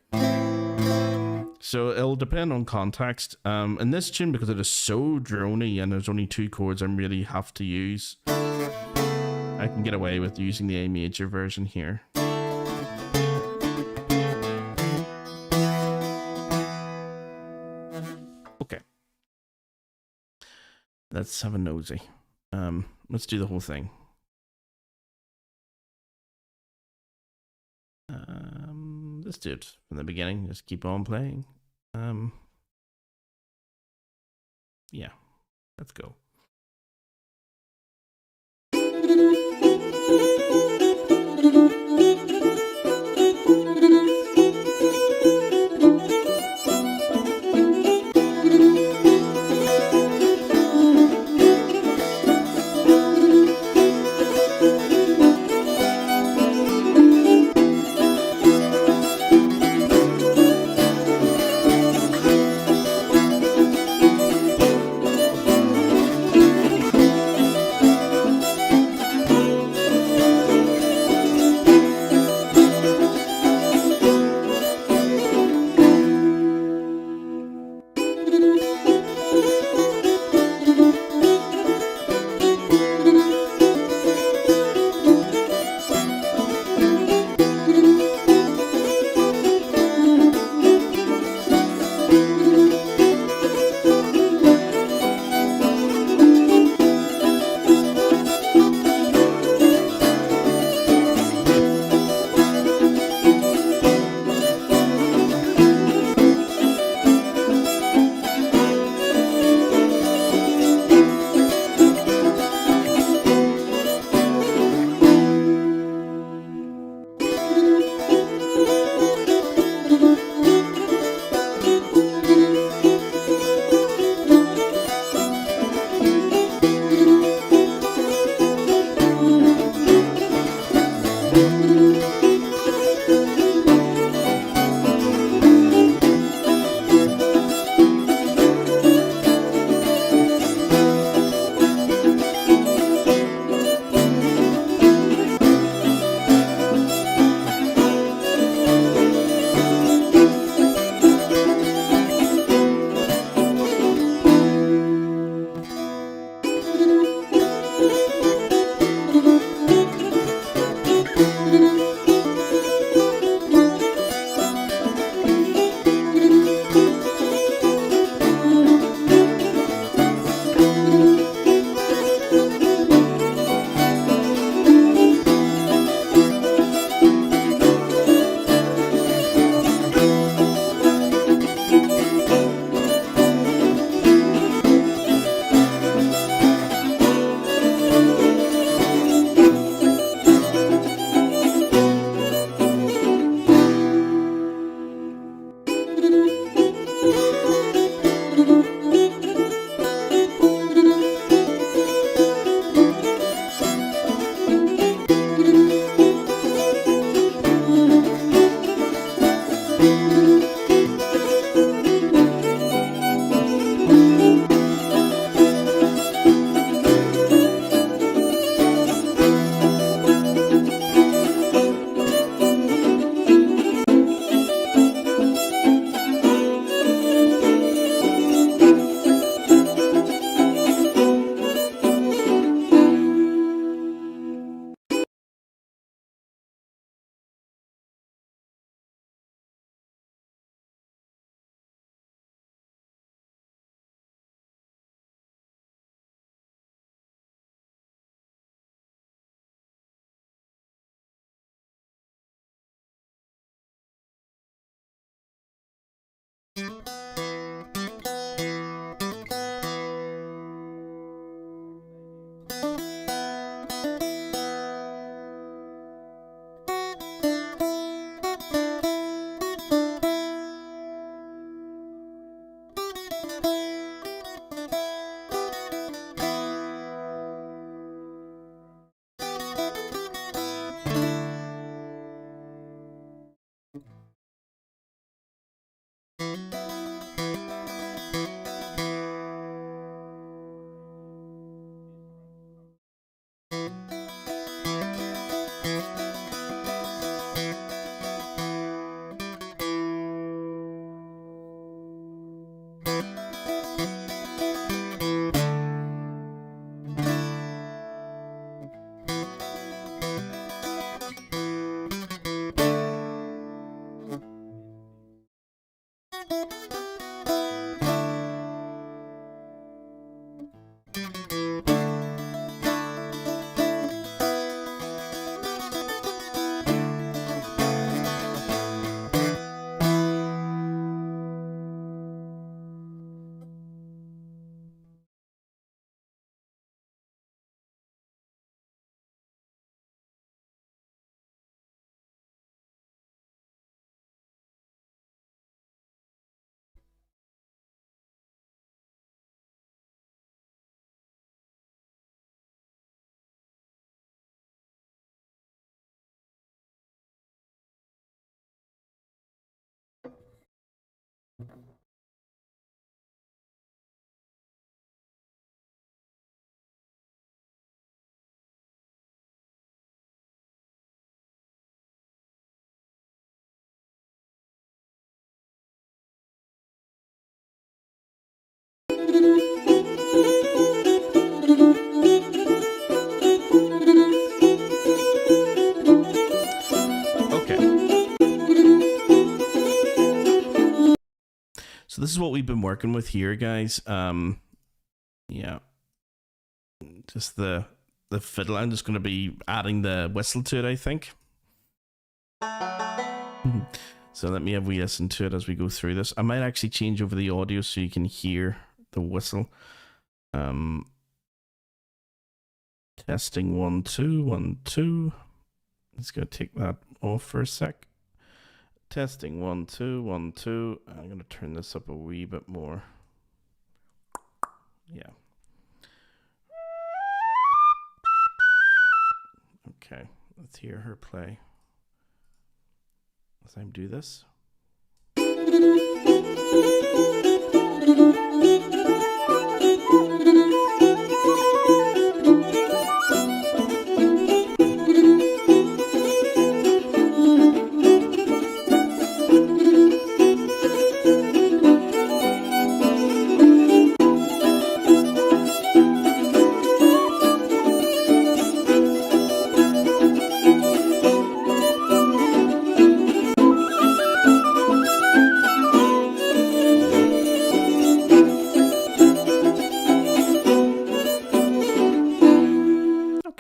So it'll depend on context. In this tune, because it is so drony and there's only two chords I really have to use, I can get away with using the A major version here. Okay. Let's have a nosy. Let's do the whole thing. Let's do it from the beginning. Just keep on playing. Yeah, let's go. So this is what we've been working with here, guys. Yeah, just the fiddle. I'm just going to be adding the whistle to it, I think. So let me have we listen to it as we go through this. I might actually change over the audio so you can hear the whistle. Testing 1 2 1 2. Let's go take that off for a sec. Testing 1 2 1 2. I'm going to turn this up a wee bit more. Yeah. Okay, let's hear her play as I do this.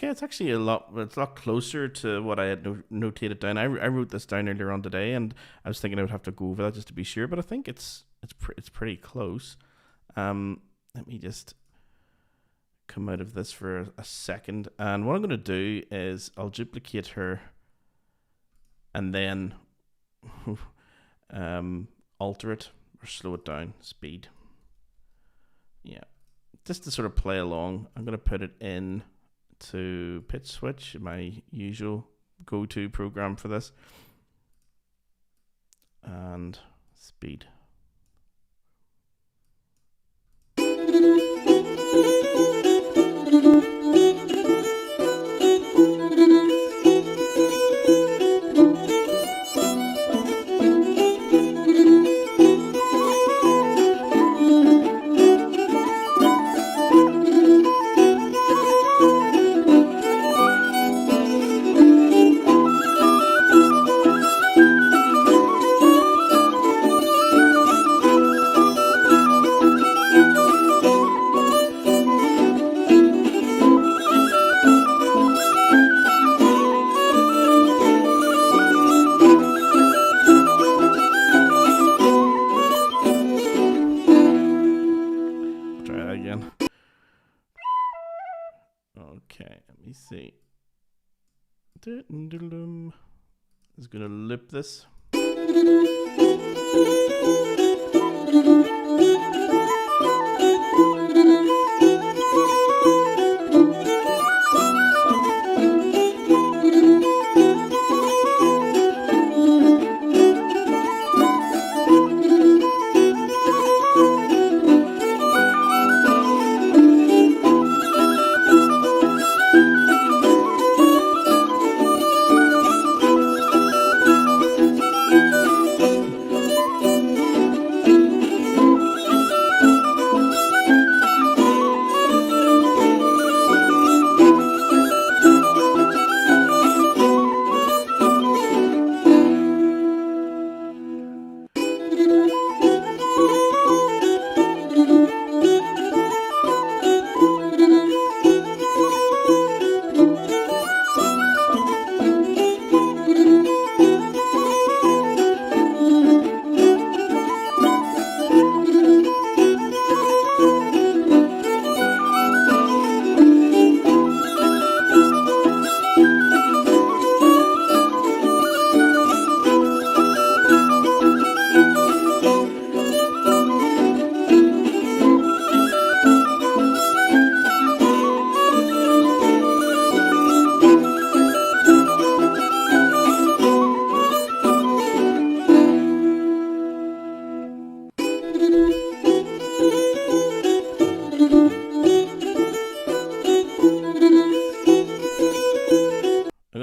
It's actually it's a lot closer to what I had notated down. I wrote this down earlier on today, and I was thinking I would have to go over that just to be sure, but I think it's pretty close. Let me just come out of this for a second, and what I'm going to do is I'll duplicate her, and then alter it or slow it down, speed. Yeah, just to sort of play along. I'm going to put it in to pitch switch, my usual go-to program for this, and speed. Okay, let me see. I'm just gonna loop this.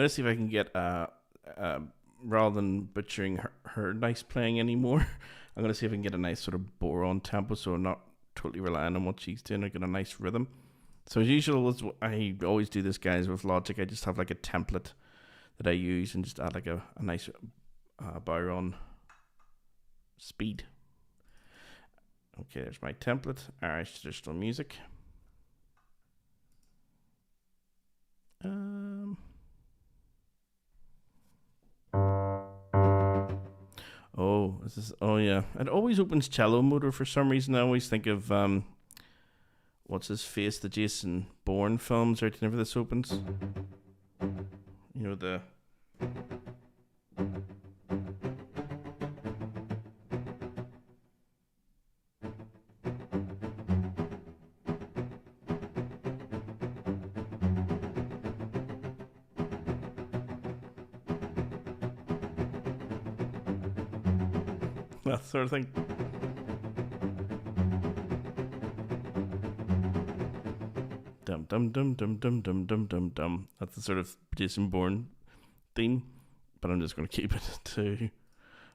gonna see if I can get rather than butchering her nice playing anymore, I'm gonna see if I can get a nice sort of bore-on tempo, so I'm not totally relying on what she's doing. I get a nice rhythm. So as usual, I always do this, guys, with Logic. I just have like a template that I use and just add like a nice bar-on speed. Okay, there's my template, Irish traditional music. Oh, oh yeah. It always opens cello motor for some reason. I always think of what's his face, the Jason Bourne films, right? Whenever this opens, you know, the that sort of thing. Dum dum dum dum dum dum dum dum dum. That's the sort of Jason Bourne theme, but I'm just going to keep it to.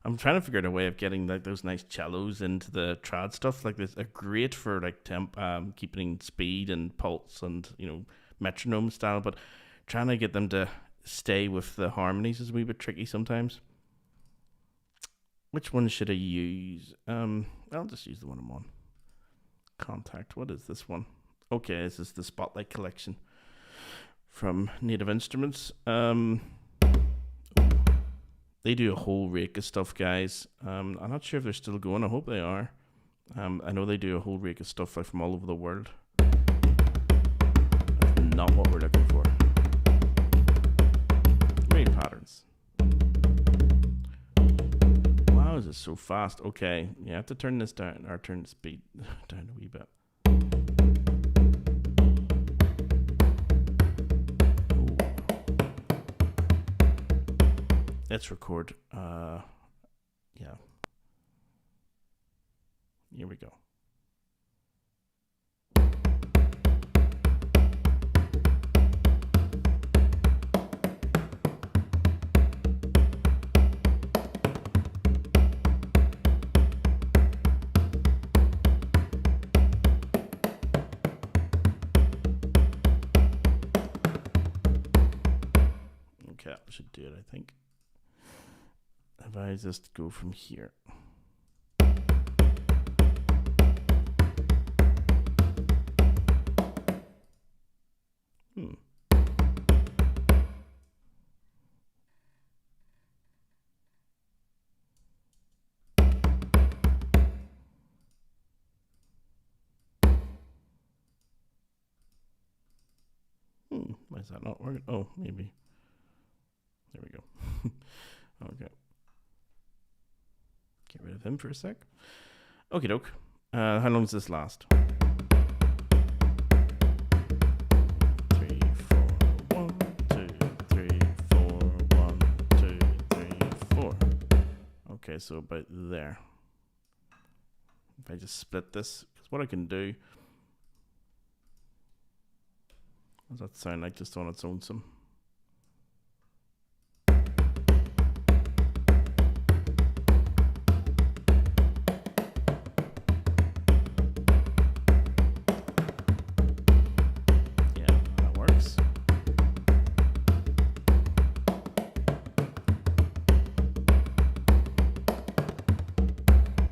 I'm trying to figure out a way of getting like those nice cellos into the trad stuff. Like this, are great for like keeping speed and pulse and, you know, metronome style. But trying to get them to stay with the harmonies is a wee bit tricky sometimes. Which one should I use? I'll just use the one I'm on. Contact. What is this one? Okay, this is the Spotlight Collection from Native Instruments. They do a whole rake of stuff, guys. I'm not sure if they're still going. I hope they are. I know they do a whole rake of stuff like from all over the world. That's not what we're looking for. Read patterns. Wow, is it so fast? Okay, you have to turn this down, or turn the speed down a wee bit. Let's record. Yeah. Here we go. Okay, that should do it, I think. If I just go from here. Why is that not working? Oh, maybe. There we go. Okay. Get rid of him for a sec. Okie doke. How long does this last? 3, 4, 1, 2, 3, 4, 1, 2, 3, 4. Okay, so about there. If I just split this, because what I can do. What does that sound like just on its own some?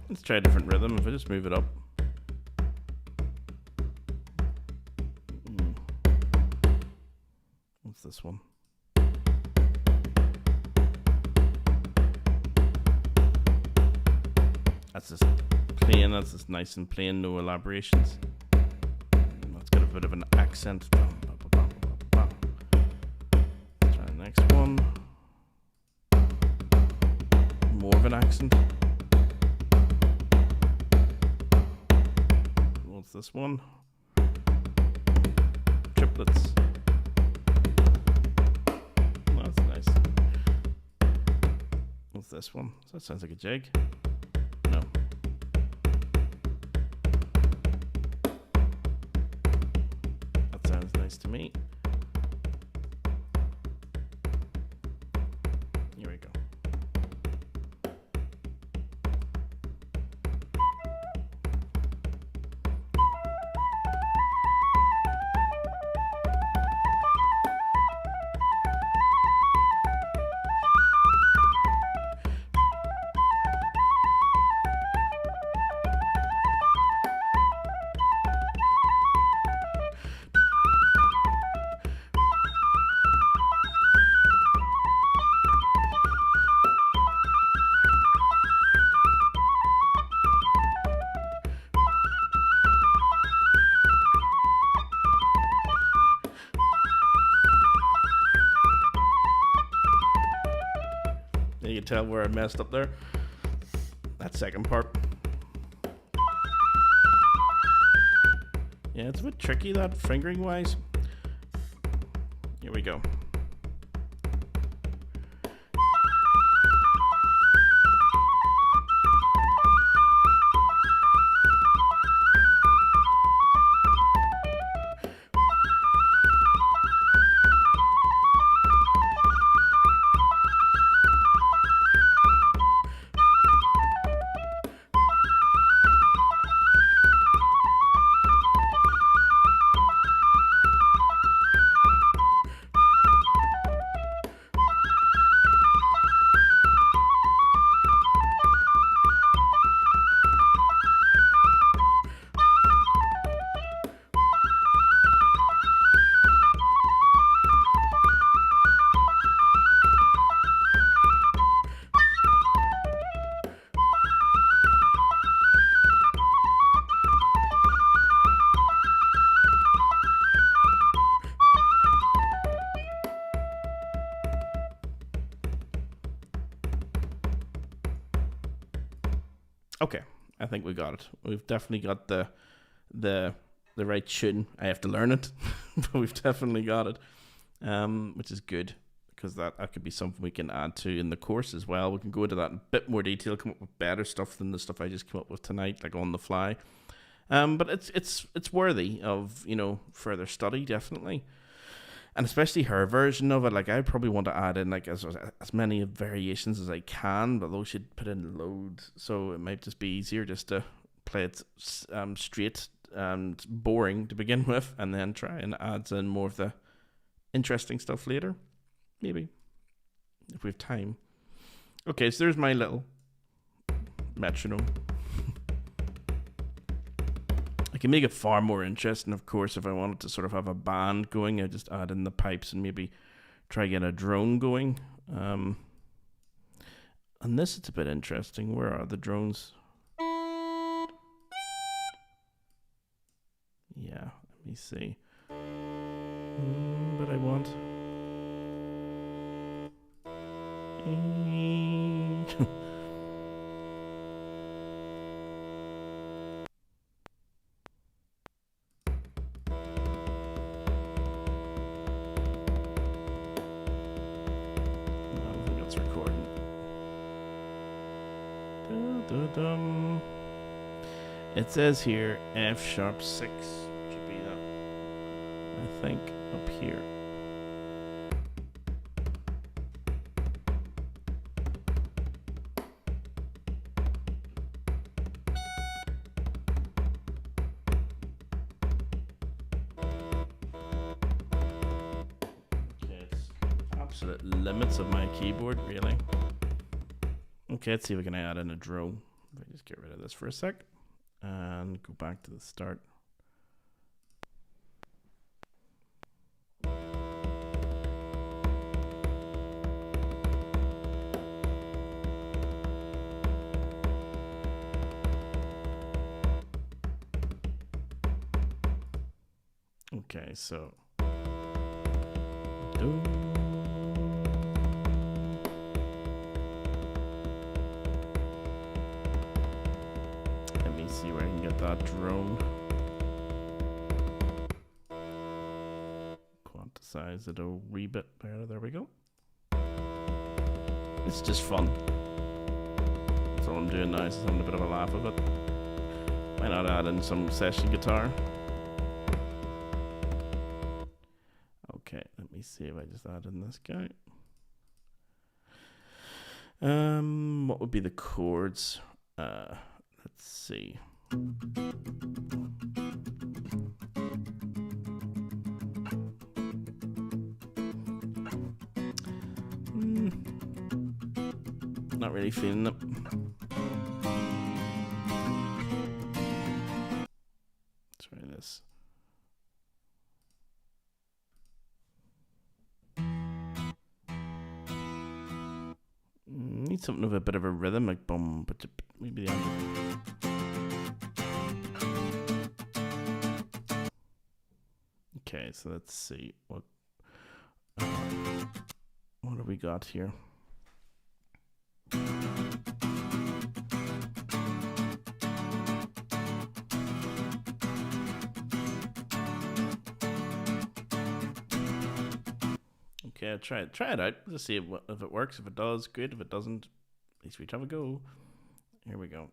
Let's try a different rhythm. If I just move it up. What's this one? That's just plain. That's just nice and plain, no elaborations. That's got a bit of an accent. Let's try the next one. More of an accent. What's this one? Triplets. Oh, that's nice. What's this one? That sounds like a jig. No. That sounds nice to me. tell where I messed up there. That second part. Yeah, it's a bit tricky, that fingering wise. Here we go. Okay, I think we got it. We've definitely got the right tune. I have to learn it, but we've definitely got it, which is good, because that could be something we can add to in the course as well. We can go into that in a bit more detail, come up with better stuff than the stuff I just came up with tonight, like on the fly. But it's worthy of, you know, further study, definitely. And especially her version of it, like I probably want to add in like as many variations as I can, but those should put in loads, so it might just be easier just to play it straight and boring to begin with, and then try and add in more of the interesting stuff later, maybe, if we have time. Okay, so there's my little metronome. I can make it far more interesting, of course, if I wanted to sort of have a band going. I just add in the pipes and maybe try get a drone going. And this is a bit interesting. Where are the drones? Yeah, let me see. But I want... It says here F sharp 6 should be that, I think, up here. Okay, it's absolute limits of my keyboard, really. Okay, let's see if we can add in a drone. If I just get rid of this for a sec and go back to the start. Okay, so let me see where I can get that drone. Quantize it a wee bit better. There we go. It's just fun. That's all I'm doing now, is having a bit of a laugh of it. Why not add in some session guitar? Okay, let me see if I just add in this guy. What would be the chords? Let's see. Not really feeling it. Let's try this. Need something with a bit of a rhythm, like boom, but maybe the other. Okay, so let's see what have we got here. Okay, try it out. Let's see if it works. If it does, good. If it doesn't, at least we have a go. Here we go.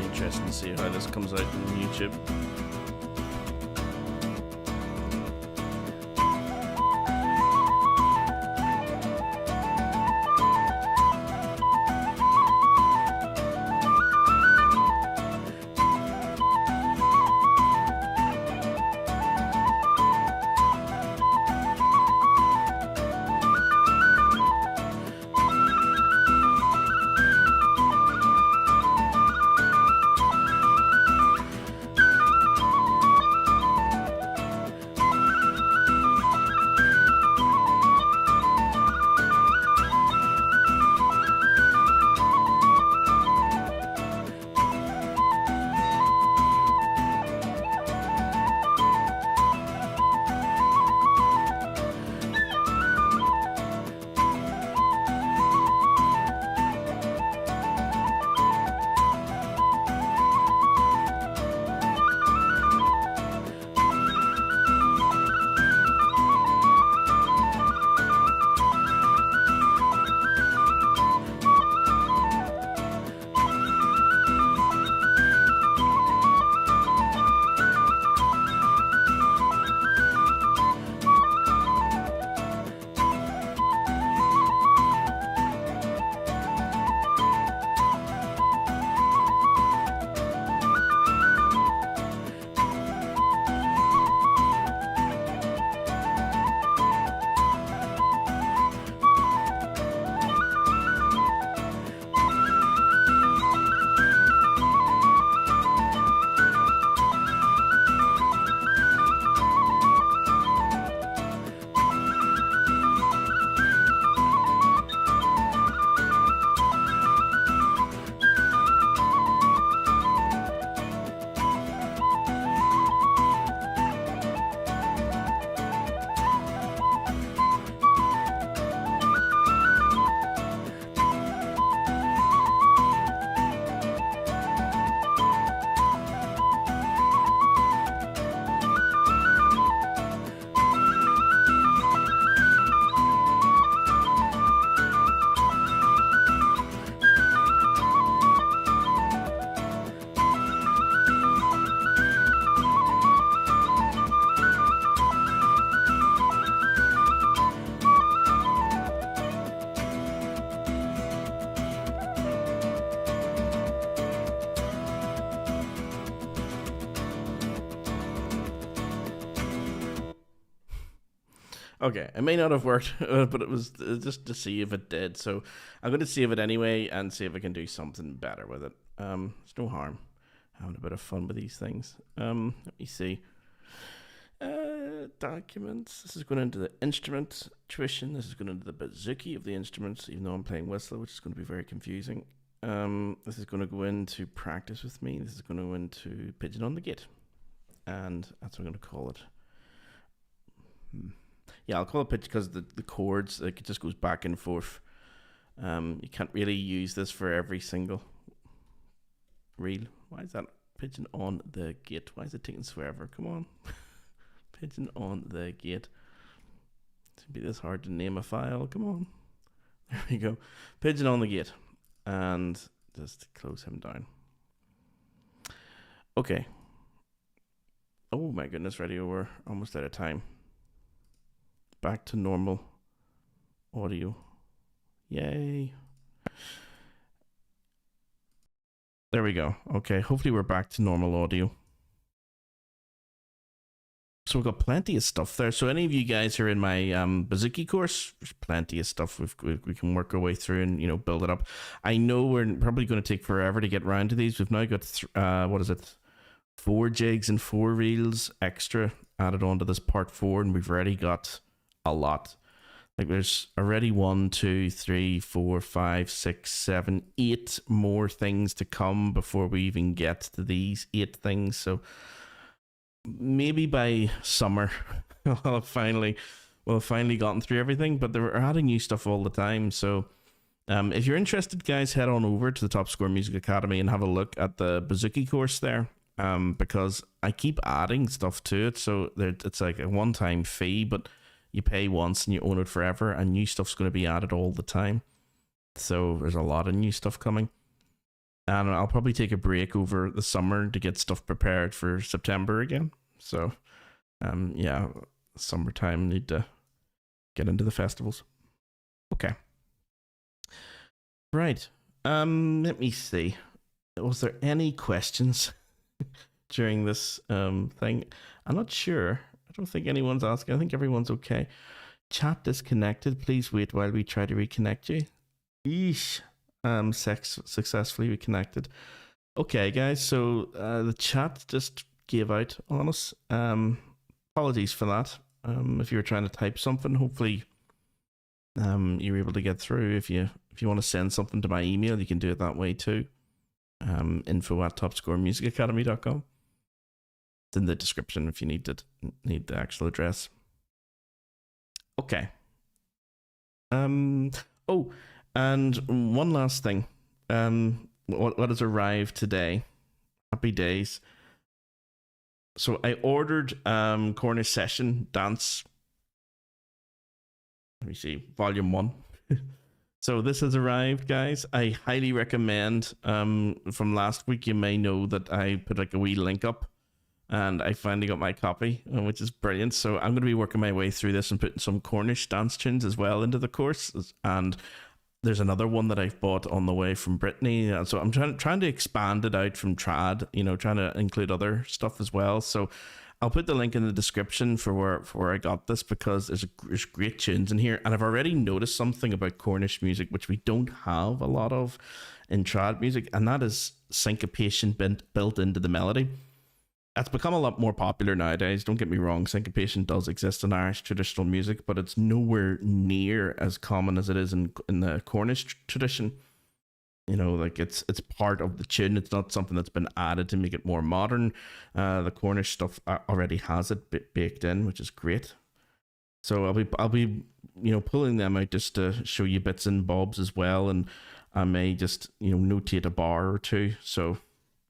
Interesting to see how this comes out on YouTube. Okay, it may not have worked, but it was just to see if it did. So I'm going to save it anyway and see if I can do something better with it. There's no harm having a bit of fun with these things. Let me see. Documents. This is going into the instrument tuition. This is going into the bouzouki of the instruments, even though I'm playing whistle, which is going to be very confusing. This is going to go into practice with me. This is going to go into Pigeon on the Gate. And that's what I'm going to call it. Yeah, I'll call it pitch because the chords, like, it just goes back and forth. You can't really use this for every single reel. Why is that Pigeon on the Gate? Why is it taking forever? Come on. Pigeon on the Gate. It should be this hard to name a file. Come on. There we go. Pigeon on the Gate. And just close him down. Okay. Oh my goodness, ready, we're almost out of time. Back to normal. audio. Yay. There we go. Okay, hopefully we're back to normal audio. So we've got plenty of stuff there. So any of you guys who are in my Bouzouki course, there's plenty of stuff we can work our way through and, you know, build it up. I know we're probably going to take forever to get around to these. We've now got, what is it, 4 jigs and 4 reels extra added onto this part 4, and we've already got a lot. Like there's already 1, 2, 3, 4, 5, 6, 7, 8 more things to come before we even get to these 8 things. So maybe by summer we'll have finally gotten through everything, but they're adding new stuff all the time. So if you're interested, guys, head on over to the Top Score Music Academy and have a look at the Bouzouki course there, because I keep adding stuff to it. So it's like a one-time fee, but you pay once and you own it forever, and new stuff's going to be added all the time. So there's a lot of new stuff coming. And I'll probably take a break over the summer to get stuff prepared for September again. So, yeah, summertime, need to get into the festivals. Okay. Right. Let me see. Was there any questions during this thing? I'm not sure. I don't think anyone's asking. I think everyone's okay. Chat disconnected. Please wait while we try to reconnect you. Yeesh. Successfully reconnected. Okay, guys, so the chat just gave out on us. Apologies for that. If you were trying to type something, hopefully you're able to get through. If you want to send something to my email, you can do it that way too. info@topscoremusicacademy.com. It's in the description if you need the actual address. Okay. Oh, and one last thing. What has arrived today? Happy days. So I ordered Cornish Session Dance. Let me see, Volume 1. So this has arrived, guys. I highly recommend. From last week, you may know that I put like a wee link up, and I finally got my copy, which is brilliant. So I'm going to be working my way through this and putting some Cornish dance tunes as well into the course. And there's another one that I've bought on the way from Brittany. So I'm trying to expand it out from trad, you know, trying to include other stuff as well. So I'll put the link in the description for where I got this, because there's great tunes in here. And I've already noticed something about Cornish music, which we don't have a lot of in trad music, and that is syncopation built into the melody. It's become a lot more popular nowadays, don't get me wrong. Syncopation does exist in Irish traditional music, but it's nowhere near as common as it is in the Cornish tradition. You know, like it's part of the tune. It's not something that's been added to make it more modern. The Cornish stuff already has it baked in, which is great. So I'll be you know, pulling them out just to show you bits and bobs as well, and I may just, you know, notate a bar or two. So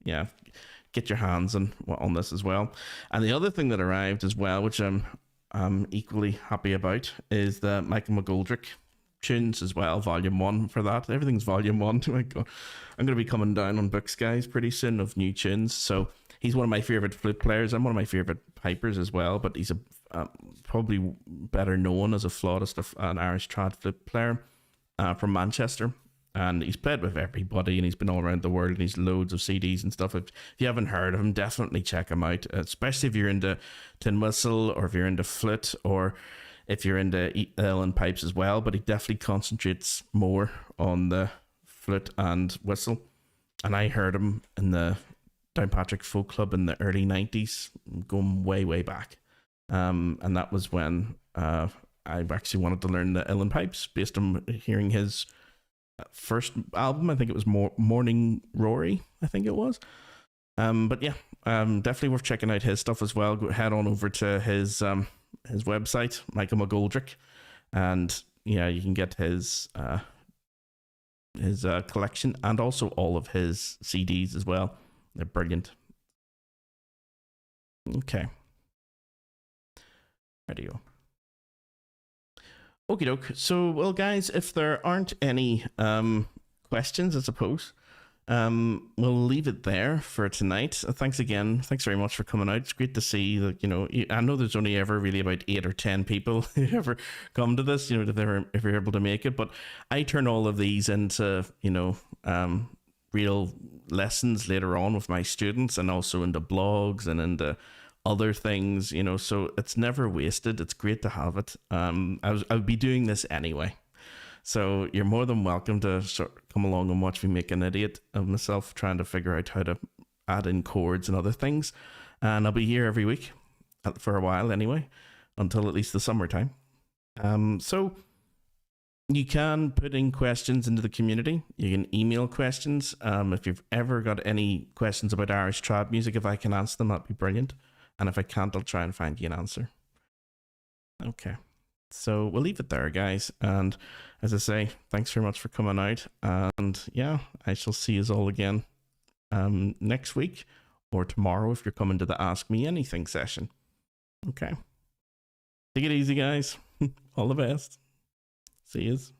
yeah, get your hands on this as well. And the other thing that arrived as well, which I'm equally happy about, is the Michael McGoldrick tunes as well, Volume 1 for that. Everything's Volume 1. I'm going to be coming down on books, guys, pretty soon of new tunes. So he's one of my favorite flute players. I'm one of my favorite pipers as well, but he's probably better known as a flautist, an Irish trad flute player from Manchester. And he's played with everybody, and he's been all around the world, and he's loads of CDs and stuff. If you haven't heard of him, definitely check him out, especially if you're into tin whistle, or if you're into flute, or if you're into uilleann pipes as well. But he definitely concentrates more on the flute and whistle. And I heard him in the Downpatrick Folk Club in the early 90s, going way, way back. And that was when I actually wanted to learn the uilleann pipes, based on hearing his first album. I think it was Morning Rory, I think it was. But yeah, definitely worth checking out his stuff as well. Head on over to his website, Michael McGoldrick, and yeah, you can get his collection, and also all of his CDs as well. They're brilliant. Okay, ready to go. Okie doke. So, well, guys, if there aren't any questions, I suppose, We'll leave it there for tonight. Thanks again. Thanks very much for coming out. It's great to see that, you know, I know there's only ever really about 8 or 10 people who ever come to this, you know, if you're able to make it. But I turn all of these into, you know, real lessons later on with my students, and also into blogs and into other things, you know, so it's never wasted. It's great to have it. I would be doing this anyway. So you're more than welcome to come along and watch me make an idiot of myself trying to figure out how to add in chords and other things. And I'll be here every week for a while anyway, until at least the summertime. So you can put in questions into the community. You can email questions. If you've ever got any questions about Irish trad music, if I can answer them, that'd be brilliant. And if I can't, I'll try and find you an answer. Okay. So we'll leave it there, guys. And as I say, thanks very much for coming out. And yeah, I shall see you all again next week or tomorrow if you're coming to the Ask Me Anything session. Okay. Take it easy, guys. All the best. See yous.